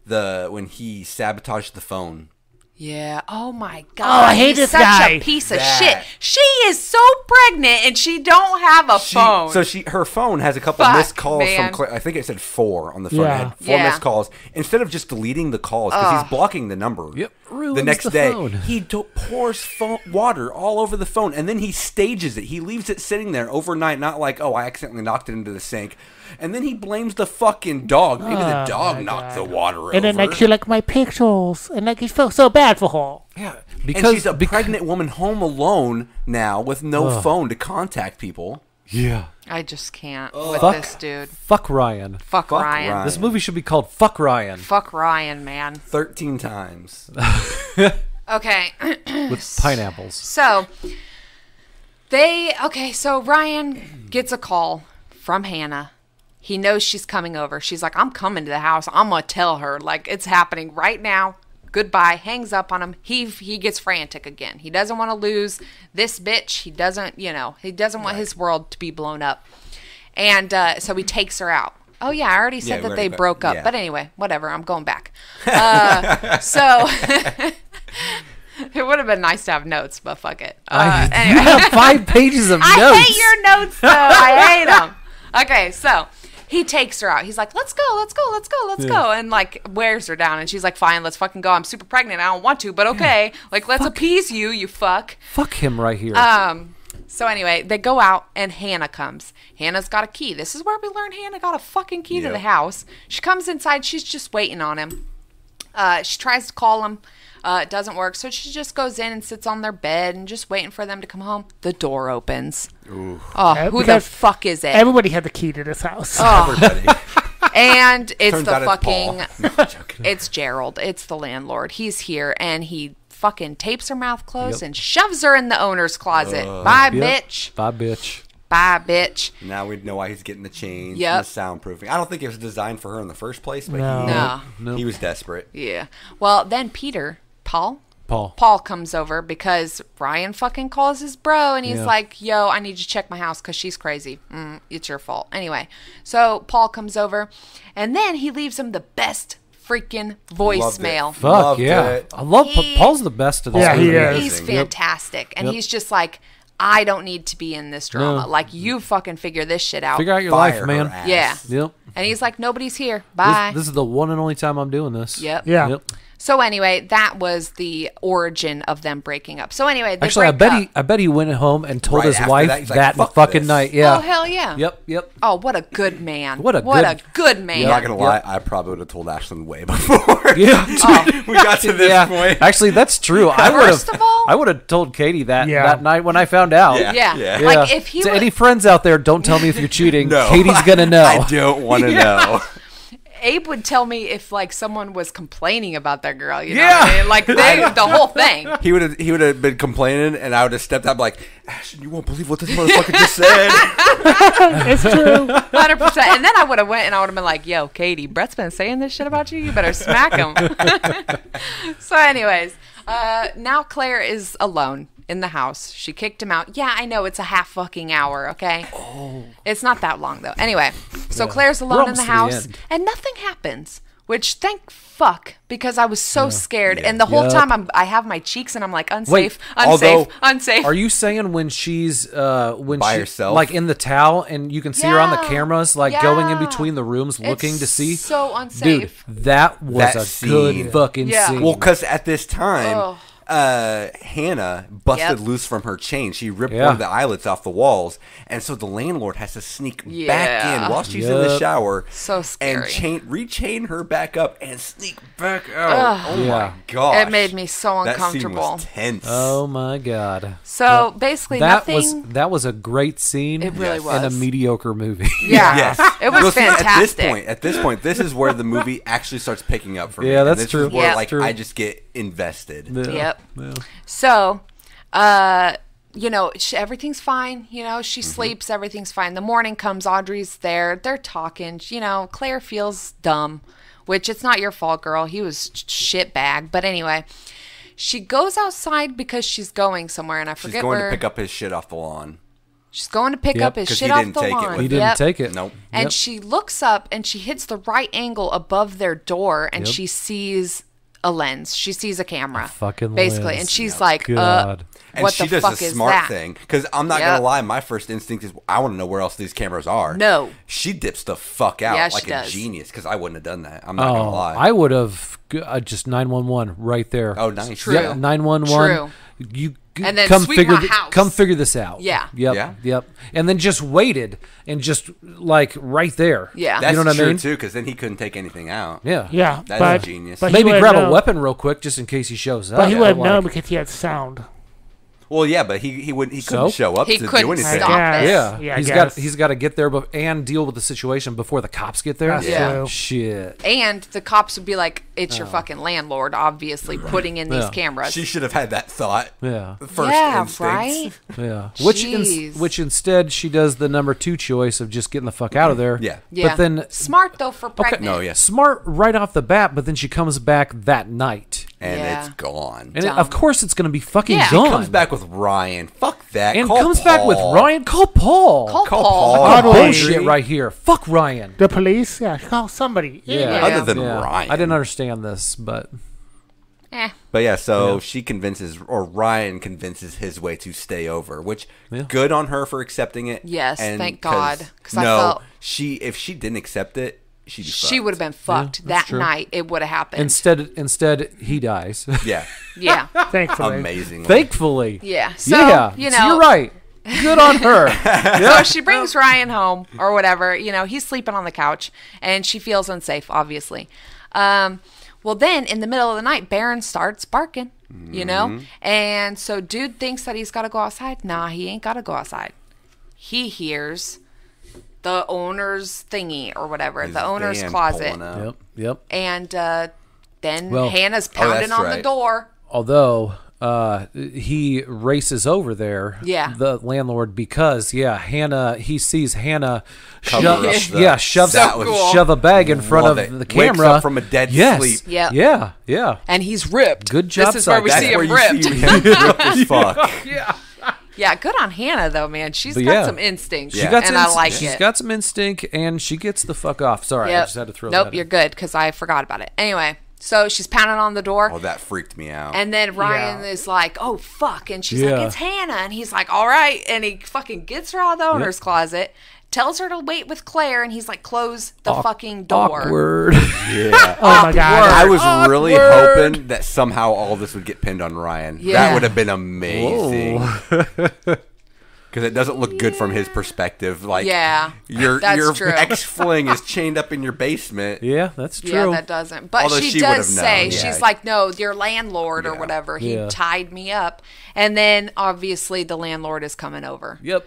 D: when he sabotaged the phone.
A: Yeah. Oh my god.
B: Oh, I hate
A: He's
B: this
A: such
B: guy.
A: a piece of
D: That-
A: shit. She is so pregnant and she don't have a phone.
D: So her phone has a couple
A: Fuck,
D: missed calls
A: man.
D: from Claire. I think it said 4 on the phone.
B: Yeah.
D: It had 4
A: Yeah.
D: missed calls. Instead of just deleting the calls, because he's blocking the number.
C: Yep.
D: The
C: Ruins
D: next
C: the
D: day,
C: phone.
D: he pours water all over the phone, and then he stages it. He leaves it sitting there overnight, not like, oh, I accidentally knocked it into the sink. And then he blames the fucking dog. Maybe the dog knocked the water over.
B: And then like she like my pixels, and like you feel so bad for her.
C: Yeah.
D: and she's a pregnant woman home alone now with no phone to contact people.
C: Yeah.
A: I just can't with
C: Fuck.
A: this dude.
C: Fuck Ryan.
A: Fuck Ryan.
D: Ryan.
C: This movie should be called Fuck Ryan.
A: Fuck Ryan, man.
D: 13 times.
A: Okay.
C: With pineapples.
A: So so Ryan gets a call from Hannah. He knows she's coming over. She's like, I'm coming to the house. I'm going to tell her. Like, it's happening right now. Goodbye. Hangs up on him. He gets frantic again. He doesn't want to lose this bitch. He doesn't want his world to be blown up. And so he takes her out. Oh, yeah, I already said that they broke up.
D: yeah.
A: But anyway, whatever. I'm going back. So it would have been nice to have notes, but fuck it. Anyway.
C: You have 5 pages of notes.
A: I hate your notes, though. I hate them. Okay, so he takes her out. He's like, let's go. And like wears her down. And she's like, fine, let's fucking go. I'm super pregnant. I don't want to, but okay. Like, let's appease you, you fuck.
C: Fuck him right here.
A: So anyway, they go out and Hannah comes. Hannah's got a key. This is where we learn Hannah got a fucking key to the house. She comes inside. She's just waiting on him. She tries to call him. It doesn't work. So she just goes in and sits on their bed and just waiting for them to come home. The door opens.
D: Ooh.
A: Oh, who the
B: because
A: fuck is it?
B: Everybody had the key to this house.
D: Everybody.
A: And it's
D: Turns
A: the
D: out
A: fucking,
D: it's Paul. No, I'm joking.
A: it's Gerald. It's the landlord. He's here and he fucking tapes her mouth closed and shoves her in the owner's closet. Bye, bitch.
C: Bye, bitch.
A: Bye, bitch.
D: Now we know why he's getting the chains
A: Yep.
D: and the soundproofing. I don't think it was designed for her in the first place, but
A: No.
D: he was desperate.
A: Yeah. Well, then Paul comes over because Ryan fucking calls his bro and he's like, yo, I need you to check my house because she's crazy. It's your fault. Anyway, so Paul comes over and then he leaves him the best freaking voicemail.
C: Fuck
D: Loved
C: yeah.
D: it.
C: I love Paul's the best of this
B: Yeah, he
C: movie.
B: is.
A: He's
D: Amazing.
A: fantastic. And he's just like, I don't need to be in this drama.
C: No.
A: Like, you fucking figure this shit out.
C: Figure out your
D: Fire
C: life,
D: her
C: man.
D: ass.
A: Yeah.
C: Yep.
A: And he's like, nobody's here. Bye.
C: This is the one and only time I'm doing this.
A: Yep.
B: Yeah.
C: Yep.
A: So anyway, that was the origin of them breaking up. So anyway, they
C: Actually,
A: break
C: I bet he went home and told
D: Right
C: his
D: after
C: wife
D: that, he's like,
C: that
D: "Fuck
C: fucking
D: this."
C: night. Yeah.
A: Oh, hell yeah.
C: Yep.
A: Oh, what a good man.
C: What a
A: good man.
D: I'm not gonna lie, I probably would have told Ashlyn way before.
C: Yeah.
D: we got to this point.
C: Actually, that's true.
A: First of all-
C: I would have told Katie that
B: Yeah.
C: that night when I found out.
A: Yeah.
D: Yeah.
A: Like, if he
C: to
A: would-
C: any friends out there, don't tell me if you're cheating.
D: No,
C: Katie's gonna know.
D: I don't want to know.
A: Abe would tell me if, like, someone was complaining about that girl, you know
C: Yeah.
A: what I mean? Like, the whole thing.
D: He would have been complaining, and I would have stepped up like, Ashton, you won't believe what this motherfucker just said.
B: It's true.
A: 100%. And then I would have went and I would have been like, yo, Katie, Brett's been saying this shit about you. You better smack him. So anyways, now Claire is alone in the house. She kicked him out. Yeah, I know it's a half fucking hour, okay? Oh. It's not that long, though. Anyway, so Claire's alone in the
C: almost to the
A: house
C: end.
A: and nothing happens, which thank fuck, because I was so scared. And the whole
C: Yep.
A: time I have my cheeks and I'm like, unsafe,
C: Wait,
A: unsafe, unsafe.
C: Are you saying when she's
D: By herself?
C: like in the towel and you can see her on the
A: Yeah.
C: cameras, like going in
A: Yeah.
C: between the rooms looking to see?
A: so unsafe.
C: Dude, that was
D: That
C: a
D: scene.
C: good fucking
A: Yeah.
C: scene.
D: Well, because at this time,
A: Oh.
D: Hannah busted
A: Yep.
D: loose from her chain. She ripped
C: Yeah.
D: one of the eyelets off the walls, and so the landlord has to sneak back
A: Yeah.
D: in while she's in the
C: Yep.
D: shower.
A: So scary.
D: And rechain her back up and sneak back out. Oh
C: Yeah.
D: my gosh.
A: It made me so uncomfortable.
D: That scene was tense.
C: Oh my god.
A: So basically,
C: That
A: nothing.
C: was a great scene.
A: It really
C: in a
A: was.
C: mediocre movie.
A: Yeah,
D: Yes.
A: it was
D: Well, see,
A: fantastic.
D: At this point, this is where the movie actually starts picking up for me.
C: Yeah,
D: And
C: that's
D: this
C: true.
D: Is where,
A: Yeah.
D: like,
C: True.
D: I just get invested.
A: Yep.
C: Yeah.
A: So, you know, everything's fine. You know, she sleeps, everything's fine. The morning comes, Audrey's there. They're talking. You know, Claire feels dumb, which it's not your fault, girl. He was shitbag. But anyway, she goes outside because she's going somewhere, and I forget
D: She's going
A: where.
D: to pick up his shit off the lawn.
A: She's going to pick up his
D: 'Cause
A: shit
D: he
A: off
D: didn't
A: the
D: take it
A: lawn.
D: with
C: He didn't take it.
D: Nope.
A: And
C: Yep.
A: she looks up and she hits the right angle above their door, and she sees a lens. She sees a camera.
C: fucking
A: basically.
C: lens.
A: And she's like,
C: God.
D: And
A: what
D: she
A: the
D: does
A: fuck
D: a
A: is
D: smart
A: that?
D: thing. Because I'm not going to lie, my first instinct is I want to know where else these cameras are.
A: No.
D: She dips the fuck out
A: Yeah, she
D: like a
A: does.
D: genius because I wouldn't have done that. I'm not going to lie.
C: I would have just 911 right there.
D: Oh, nice.
A: True.
C: Yeah, 911.
A: True.
C: You
A: And then
C: come
A: sweep
C: figure
A: my house.
C: come figure this out.
A: Yeah.
C: Yep.
D: Yeah.
C: Yep. And then just waited and just like right there.
A: Yeah.
D: That's
C: you know what
D: true,
C: I mean?
D: too, because then he couldn't take anything out.
C: Yeah.
B: Yeah,
D: That
B: but
D: is genius.
B: But he
C: Maybe
B: wouldn't
C: grab a
B: know-
C: weapon real quick just in case he shows up.
B: But he would have
C: Like-
B: known because he had sound.
D: Well, yeah, but he couldn't
C: So?
D: show up
A: He
D: to
A: couldn't
D: do anything.
A: stop it.
C: Yeah.
B: Yeah, I
C: he's
B: guess.
C: got to get there and deal with the situation before the cops get there.
B: That's
A: Yeah.
B: true.
C: Shit.
A: And the cops would be like, it's your fucking landlord, obviously, putting in these
C: Yeah.
A: cameras.
D: She should have had that thought.
C: Yeah.
D: First
A: yeah,
D: instinct.
A: right?
C: Yeah.
A: Jeez.
C: Which instead she does the number 2 choice of just getting the fuck out of there.
D: Yeah.
A: Yeah.
C: But then
A: Smart, though, for pregnant.
D: No, yeah.
C: smart right off the bat, but then she comes back that night.
D: And
A: Yeah.
D: it's gone.
C: And
A: Dumb.
C: of course it's going to be fucking
A: Yeah.
C: gone.
D: Comes back with Ryan. Fuck that.
C: and
D: Call
C: comes back with
D: Paul.
C: Ryan. Call Paul.
A: Call
D: Call
A: Paul.
D: Paul.
B: Totally.
C: Bullshit right here. Fuck Ryan.
B: The police? Yeah, call somebody.
C: Yeah.
D: Other than
C: Yeah.
D: Ryan.
C: I didn't understand this, but
A: Eh.
D: But yeah, so she convinces, or Ryan convinces his way to stay over, which
C: Yeah.
D: good on her for accepting it.
A: Yes,
D: And
A: thank God, 'cause I
D: no,
A: felt-
D: if she didn't accept it, she'd be
A: She would have been fucked
C: that's
A: that
C: true.
A: night. It would have happened.
C: instead he dies.
D: Yeah,
A: Yeah.
B: Thankfully.
D: amazing.
C: Thankfully.
A: Yeah. So,
C: yeah.
A: you
C: So
A: know.
C: you're right. Good on her.
A: So she brings Ryan home or whatever. You know, he's sleeping on the couch and she feels unsafe, obviously. Well, then in the middle of the night, Baron starts barking, you know? And so dude thinks that he's got to go outside. Nah, he ain't got to go outside. He hears the owner's thingy or whatever,
D: His
A: the owner's
D: van
A: closet.
D: pulling up.
C: Yep.
A: And then
C: Well-
A: Hannah's pounding
D: that's
A: on the
D: right.
A: door.
C: Although he races over there,
A: Yeah.
C: the landlord, because Hannah, he sees Hannah
D: Cover up the-
C: shoves
D: That was-
A: cool.
C: shove a bag in front
D: Love
C: of
D: it.
C: the
D: Wakes
C: camera
D: up from a dead
C: yes.
D: sleep.
A: Yep.
C: Yeah.
A: And he's ripped.
C: Good job,
A: This is where we
C: Psycho.
A: see
D: That's
A: him
D: where you
A: ripped.
D: see him ripped as fuck.
A: Yeah, good on Hannah though, man. She's
C: But
A: got
C: yeah.
A: some instinct,
D: She
C: got
A: and
C: some
A: I
C: inst-
A: like
C: she's
A: it.
C: got some instinct, and she gets the fuck off. Sorry, I
A: Yep.
C: just had to throw
A: Nope,
C: that
A: you're
C: in.
A: good because I forgot about it. Anyway, so she's pounding on the door,
D: Oh, that freaked me out.
A: and then Ryan
B: Yeah.
A: is like, "Oh fuck!" and she's
C: Yeah.
A: like, "It's Hannah," and he's like, "All right," and he fucking gets her out of the owner's closet, tells her to wait with Claire, and he's like, "Close the fucking door."
C: Awkward.
D: yeah.
B: Oh my god.
D: I was really
C: Awkward.
D: hoping that somehow all this would get pinned on Ryan.
A: Yeah.
D: That would have been amazing. Because it doesn't look good from his perspective. Like,
A: Yeah,
D: your
A: that's true.
D: ex-fling is chained up in your basement.
C: Yeah, that's true.
A: Yeah, that doesn't. But
D: Although
A: she
D: she
A: does
D: would've
A: say,
D: known, yeah.
A: she's like, no, your landlord or
D: Yeah.
A: whatever. He
C: Yeah.
A: tied me up. And then obviously the landlord is coming over.
C: Yep.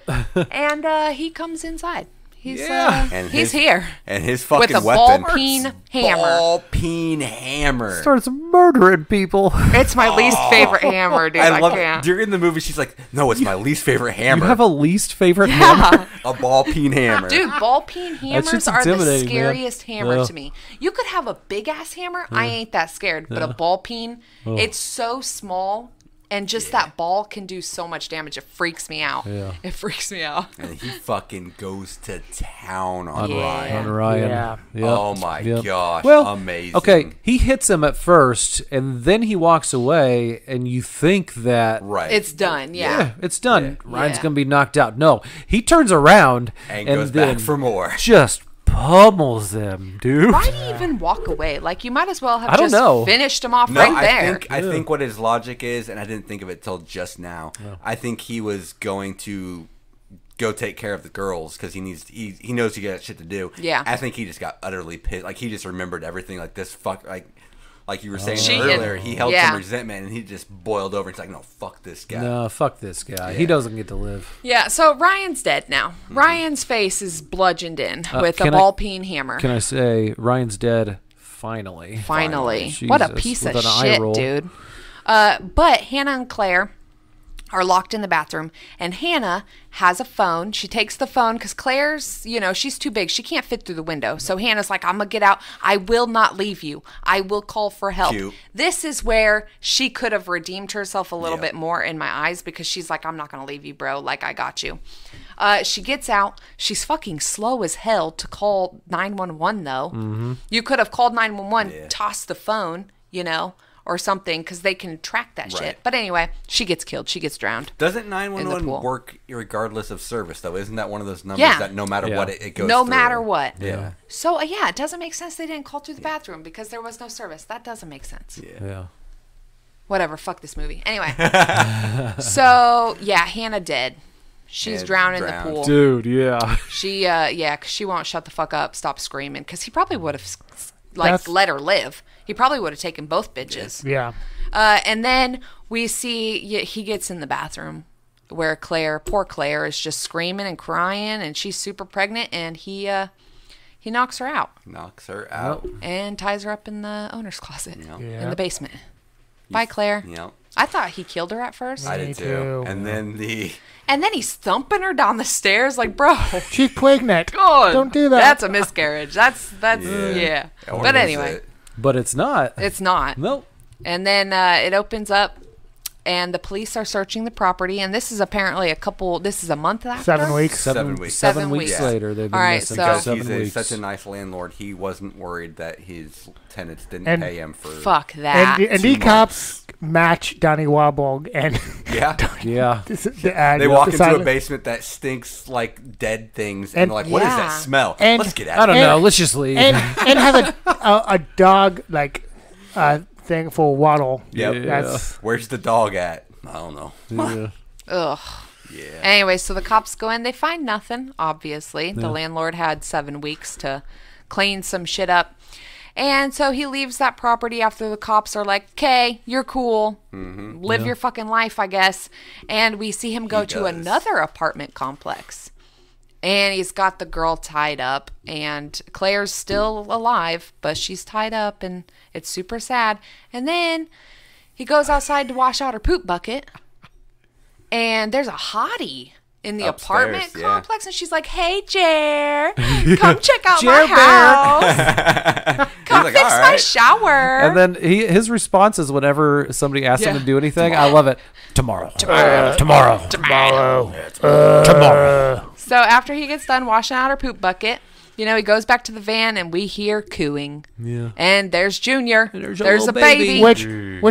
A: And he comes inside. He's
C: Yeah.
D: And
A: he's
D: his-
A: here
D: And his
A: with
D: fucking
A: a
D: weapon.
A: ball-peen hammer.
D: Ball-peen hammer.
C: Starts murdering people.
A: It's my least favorite hammer, dude. I
D: love
A: can't.
D: it. During the movie, she's like, no, it's my least favorite
C: You
D: hammer.
C: have a least favorite hammer?
A: Yeah.
D: a ball-peen hammer.
A: Dude, ball-peen hammers
C: shit's
A: are the
C: intimidating, man.
A: scariest hammer
C: Yeah.
A: to me. You could have a big-ass hammer. I ain't that scared. But a ball-peen, it's so small. And just that ball can do so much damage. It freaks me out.
C: Yeah.
A: It freaks me out.
D: And he fucking goes to town on
A: Yeah.
D: Ryan.
C: On Ryan.
B: Yeah.
C: Yep.
D: Oh my
C: Yep.
D: gosh.
C: Well,
D: amazing.
C: okay, he hits him at first, and then he walks away, and you think that
D: Right.
A: It's done. Yeah.
C: it's done. Ryan's
A: Yeah.
C: gonna be knocked out. No, he turns around
D: and goes back for more.
C: just pummels them, dude.
A: Why do you even walk away? Like, you might as well have
C: I don't
A: just
C: know.
A: finished him off
D: No,
A: right there.
D: I think what his logic is, and I didn't think of it till just now. I think he was going to go take care of the girls because he knows he got shit to do.
A: Yeah.
D: I think he just got utterly pissed. Like he just remembered everything. Like this fuck. Like you were saying
A: She
D: earlier,
A: had-
D: he held
A: yeah.
D: some resentment and he just boiled over. He's like, no, fuck this guy.
C: No, fuck this guy. He doesn't get to live.
A: Yeah, so Ryan's dead now. Ryan's face is bludgeoned in with a
C: can I-
A: ball-peen hammer.
C: Can I say Ryan's dead? Finally.
A: Finally. What a
C: Jesus,
A: piece
C: with
A: of
C: an eye
A: shit,
C: roll.
A: dude. But Hannah and Claire are locked in the bathroom, and Hannah has a phone. She takes the phone because Claire's, she's too big. She can't fit through the window. So Hannah's like, I'm going to get out. I will not leave you. I will call for help.
D: Cute.
A: This is where she could have redeemed herself a little bit more in my eyes, because she's like, I'm not going to leave you, bro. Like, I got you. She gets out. She's fucking slow as hell to call 911, though. Mm-hmm. You could have called 911, tossed the phone, or something, because they can track that shit. But anyway, she gets killed. She gets drowned.
D: Doesn't 911 work regardless of service, though? Isn't that one of those numbers that no matter what it goes
A: no
D: through?
A: matter what.
D: Yeah.
A: So, it doesn't make sense they didn't call through the bathroom because there was no service. That doesn't make sense.
C: Yeah.
A: Whatever. Fuck this movie. Anyway. So, Hannah dead. She's drowned in the pool.
C: Dude, yeah.
A: She, because she won't shut the fuck up, stop screaming, because he probably would have, let her live. He probably would have taken both bitches.
B: Yeah.
A: And then we see he gets in the bathroom where poor Claire, is just screaming and crying, and she's super pregnant, and he knocks her out. And ties her up in the owner's closet in the basement. Bye, Claire.
D: Yep.
A: I thought he killed her at first.
D: I did too. And then
A: he's thumping her down the stairs like, bro.
B: She's pregnant.
A: God,
B: don't do that.
A: That's a miscarriage. That's yeah. But anyway.
C: But it's not.
A: It's not.
C: Nope.
A: And then it opens up, and the police are searching the property. And this is apparently this is a month after?
B: 7 weeks.
D: 7 weeks.
C: 7 weeks later, they've been missing.
A: So
D: because
C: he's
D: such a nice landlord, he wasn't worried that his tenants didn't pay him for...
A: Fuck that.
B: And the cops match Donnie Wahlberg and...
C: Yeah.
D: They walk into a basement that stinks like dead things, and they're like, what is that smell? Let's get out of here.
C: I don't know. Let's just leave.
B: And have a dog, thing for Waddle.
D: Yep.
B: Yeah.
D: Where's the dog at? I don't know.
C: Yeah.
A: Ugh.
D: Yeah.
A: Anyway, so the cops go in. They find nothing, obviously. The landlord had 7 weeks to clean some shit up. And so he leaves that property after the cops are like, okay, you're cool. Mm-hmm. Live your fucking life, I guess. And we see him go to another apartment complex. And he's got the girl tied up. And Claire's still alive, but she's tied up. And it's super sad. And then he goes outside to wash out her poop bucket. And there's a hottie in the apartment complex, and she's like, "Hey, Jer, come check out my house. Come fix my shower."
C: And then his response is whenever somebody asks him to do anything, I love it. Tomorrow. Tomorrow.
A: So after he gets done washing out her poop bucket, he goes back to the van, and we hear cooing. Yeah. And there's Junior. There's a baby.
B: Which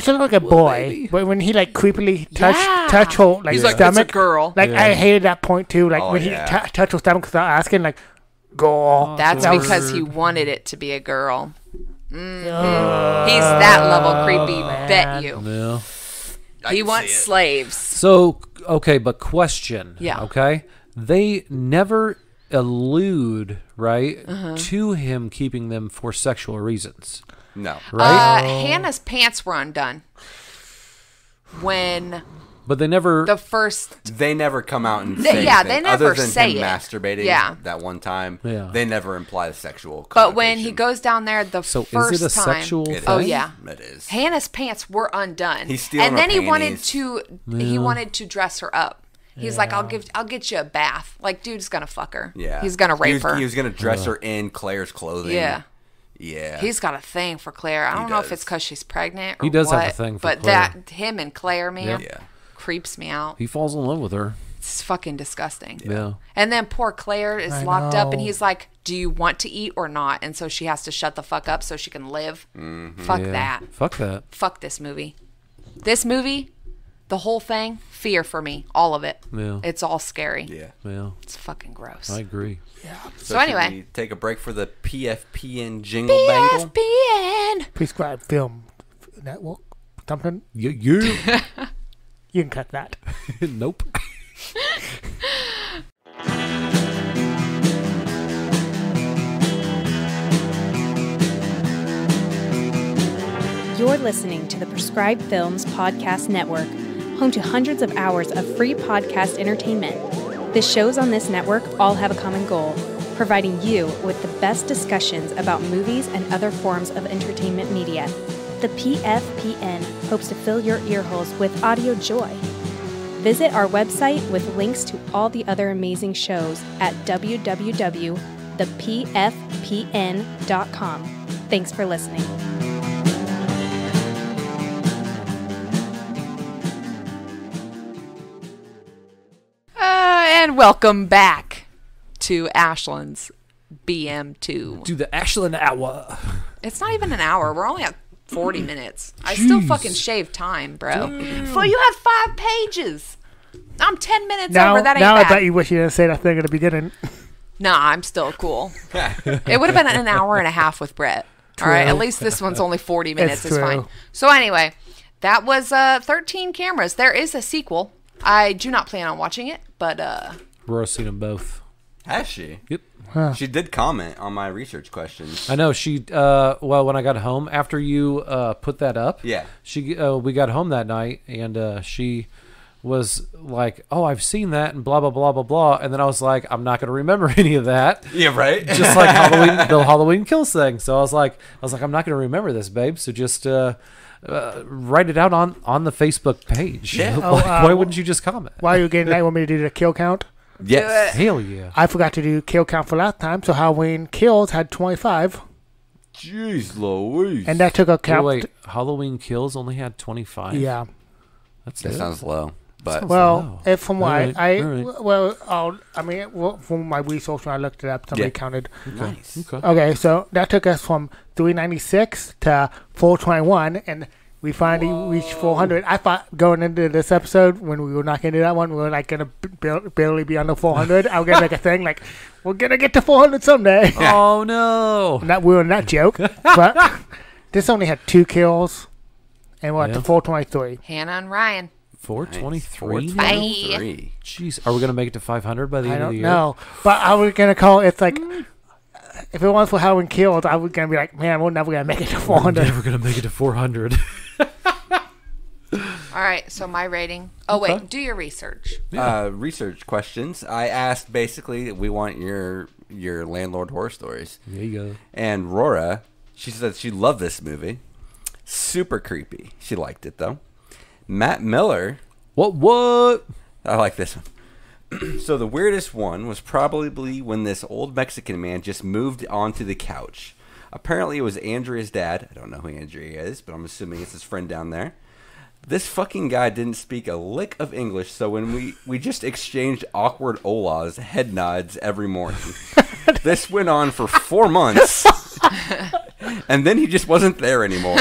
B: looked like a boy. But when he creepily touch her
A: he's like,
B: stomach.
A: It's a girl.
B: I hated that point too. When he touched her stomach without asking, girl.
A: That's because he wanted it to be a girl. Mm-hmm. He's that level creepy. Bet you.
C: Yeah.
A: He wants slaves.
C: So, okay, but question.
A: Yeah.
C: Okay? They never allude, right, to him keeping them for sexual reasons.
D: No.
C: Right?
A: Hannah's pants were undone when...
C: But they never...
D: They never come out and say anything.
A: They never
D: other than
A: say
D: him
A: it.
D: masturbating that one time.
C: Yeah.
D: They never imply the sexual
A: But when he goes down there first time...
C: So is it a sexual thing?
A: Oh, yeah.
D: It is.
A: Hannah's pants were undone.
D: He's stealing
A: and then
D: her
A: he wanted to dress her up. He's like, I'll get you a bath. Like, dude's gonna fuck her.
D: Yeah.
A: He's gonna rape her.
D: He was gonna dress her in Claire's clothing.
A: Yeah.
D: Yeah.
A: He's got a thing for Claire. I don't know if it's because she's pregnant or
C: He does
A: what,
C: have a thing for
A: but
C: Claire.
A: him and Claire, man,
D: Yeah.
A: creeps me out.
C: He falls in love with her.
A: It's fucking disgusting.
C: Yeah.
A: And then poor Claire is locked up, and he's like, do you want to eat or not? And so she has to shut the fuck up so she can live.
D: Mm-hmm.
A: Fuck that.
C: Fuck that.
A: Fuck this movie. This movie, the whole thing, fear for me. All of it.
C: Yeah.
A: It's all scary.
C: Yeah.
A: It's fucking gross.
C: I agree.
B: Yeah.
A: So anyway.
D: should we take a break for the PFPN jingle bangle?
A: PFPN.
B: Prescribed Film Network. Something.
C: You.
B: You can cut that.
C: Nope.
E: You're listening to the Prescribed Films Podcast Network, home to hundreds of hours of free podcast entertainment. The shows on this network all have a common goal, providing you with the best discussions about movies and other forms of entertainment media. The PFPN hopes to fill your earholes with audio joy. Visit our website with links to all the other amazing shows at www.thepfpn.com. Thanks for listening.
A: And welcome back to Ashland's BM2.
C: Do the Ashland hour.
A: It's not even an hour. We're only at 40 minutes. I still fucking shave time, bro. Well, you have 5 pages. I'm 10 minutes over. That ain't
B: now
A: bad.
B: I bet you wish you didn't say that thing at the beginning.
A: Nah, I'm still cool. It would have been an hour and a half with Brett. All right, at least this one's only 40 minutes. It's fine. So anyway, that was 13 cameras. There is a sequel. I do not plan on watching it, but
C: Rora's seen them both.
D: Has she?
C: Yep.
B: Huh.
D: She did comment on my research questions.
C: I know she. Well, when I got home after you put that up,
D: Yeah.
C: she. We got home that night, and she was like, "Oh, I've seen that," and blah blah blah blah blah. And then I was like, "I'm not going to remember any of that."
D: Yeah, right.
C: Just like Halloween, the Halloween Kills thing. So I was like, "I'm not going to remember this, babe. So just write it out on the Facebook page."
D: Yeah.
C: Why wouldn't you just comment?
B: While you're getting that, want me to do the kill count?
D: Yes.
C: Hell yeah.
B: I forgot to do kill count for last time, so Halloween Kills had 25.
D: Jeez Louise.
B: And that took account.
C: Wait, Halloween Kills only had 25?
B: Yeah.
C: That's
D: That
C: it.
D: sounds low. But
B: Well,
C: Wow.
B: from what
C: Alright,
B: from my research when I looked it up, somebody
D: Yeah.
B: counted.
D: nice.
C: Okay.
B: Okay, so that took us from 396 to 421, and we finally reached 400. I thought going into this episode, when we were not going to do that one, we were like going to barely be under 400. I was going to make a thing like, we're going to get to 400 someday.
C: Oh no.
B: We were in that joke. But this only had 2 kills, and we're at
C: Yeah.
B: the 423.
A: Hannah and Ryan.
C: 423.
A: Bye.
D: 423.
C: Jeez, are we gonna make it to 500 by the
B: I
C: end of the
B: don't
C: year?
B: know. But I was going to call it's like, if it was for Halloween Kills, I was going to be like, man, we're never going to make it to
C: We're
B: 400.
C: never gonna make it to 400.
A: All right, so my rating. Oh, wait,
C: Okay.
A: do your research.
D: Research questions. I asked basically, we want your landlord horror stories.
C: There you go.
D: And Rora, she said she loved this movie. Super creepy. She liked it though. Matt Miller,
C: What?
D: I like this one. So the weirdest one was probably when this old Mexican man just moved onto the couch. Apparently it was Andrea's dad. I don't know who Andrea is, but I'm assuming it's his friend down there. This fucking guy didn't speak a lick of English, so when we just exchanged awkward olas, head nods every morning. This went on for 4 months. And then he just wasn't there anymore.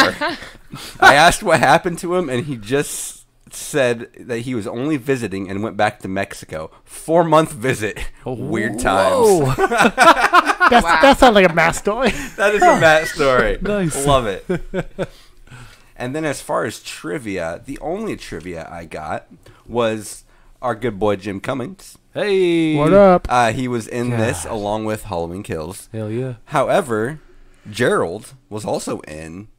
D: I asked what happened to him, and he just said that he was only visiting and went back to Mexico. 4-month visit. Weird times.
B: That sounds like a math story.
D: That is a Matt story.
C: Nice.
D: Love it. And then as far as trivia, the only trivia I got was our good boy Jim Cummings.
C: Hey.
B: What up?
D: He was in this
C: God.
D: along with Halloween Kills.
C: Hell yeah.
D: However, Gerald was also in,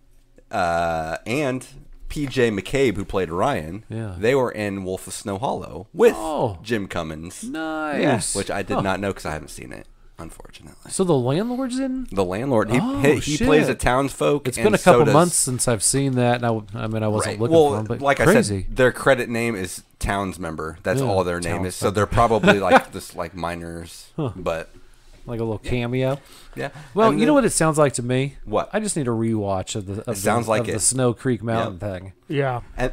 D: and PJ McCabe, who played Ryan,
C: Yeah.
D: they were in Wolf of Snow Hollow with
C: Oh.
D: Jim Cummings.
C: Nice.
D: Which I did not know because I haven't seen it, unfortunately.
C: So the landlord's in?
D: The landlord,
C: Oh,
D: he
C: shit.
D: plays a townsfolk.
C: It's
D: and
C: been a
D: so
C: couple
D: does-
C: months since I've seen that, and I wasn't
D: Right.
C: looking
D: Well,
C: for him, but
D: like I
C: crazy.
D: said, their credit name is Towns Member. That's
C: Yeah,
D: all their name is. So
C: Townsmember.
D: they're probably like this, like minors. But
C: Like a little cameo.
D: yeah.
C: Well,
D: And
C: you know
D: then-
C: what it sounds like to me?
D: What?
C: I just need a rewatch of the
D: sounds like
C: the
D: it.
C: Snow Creek Mountain thing.
B: Yeah.
D: And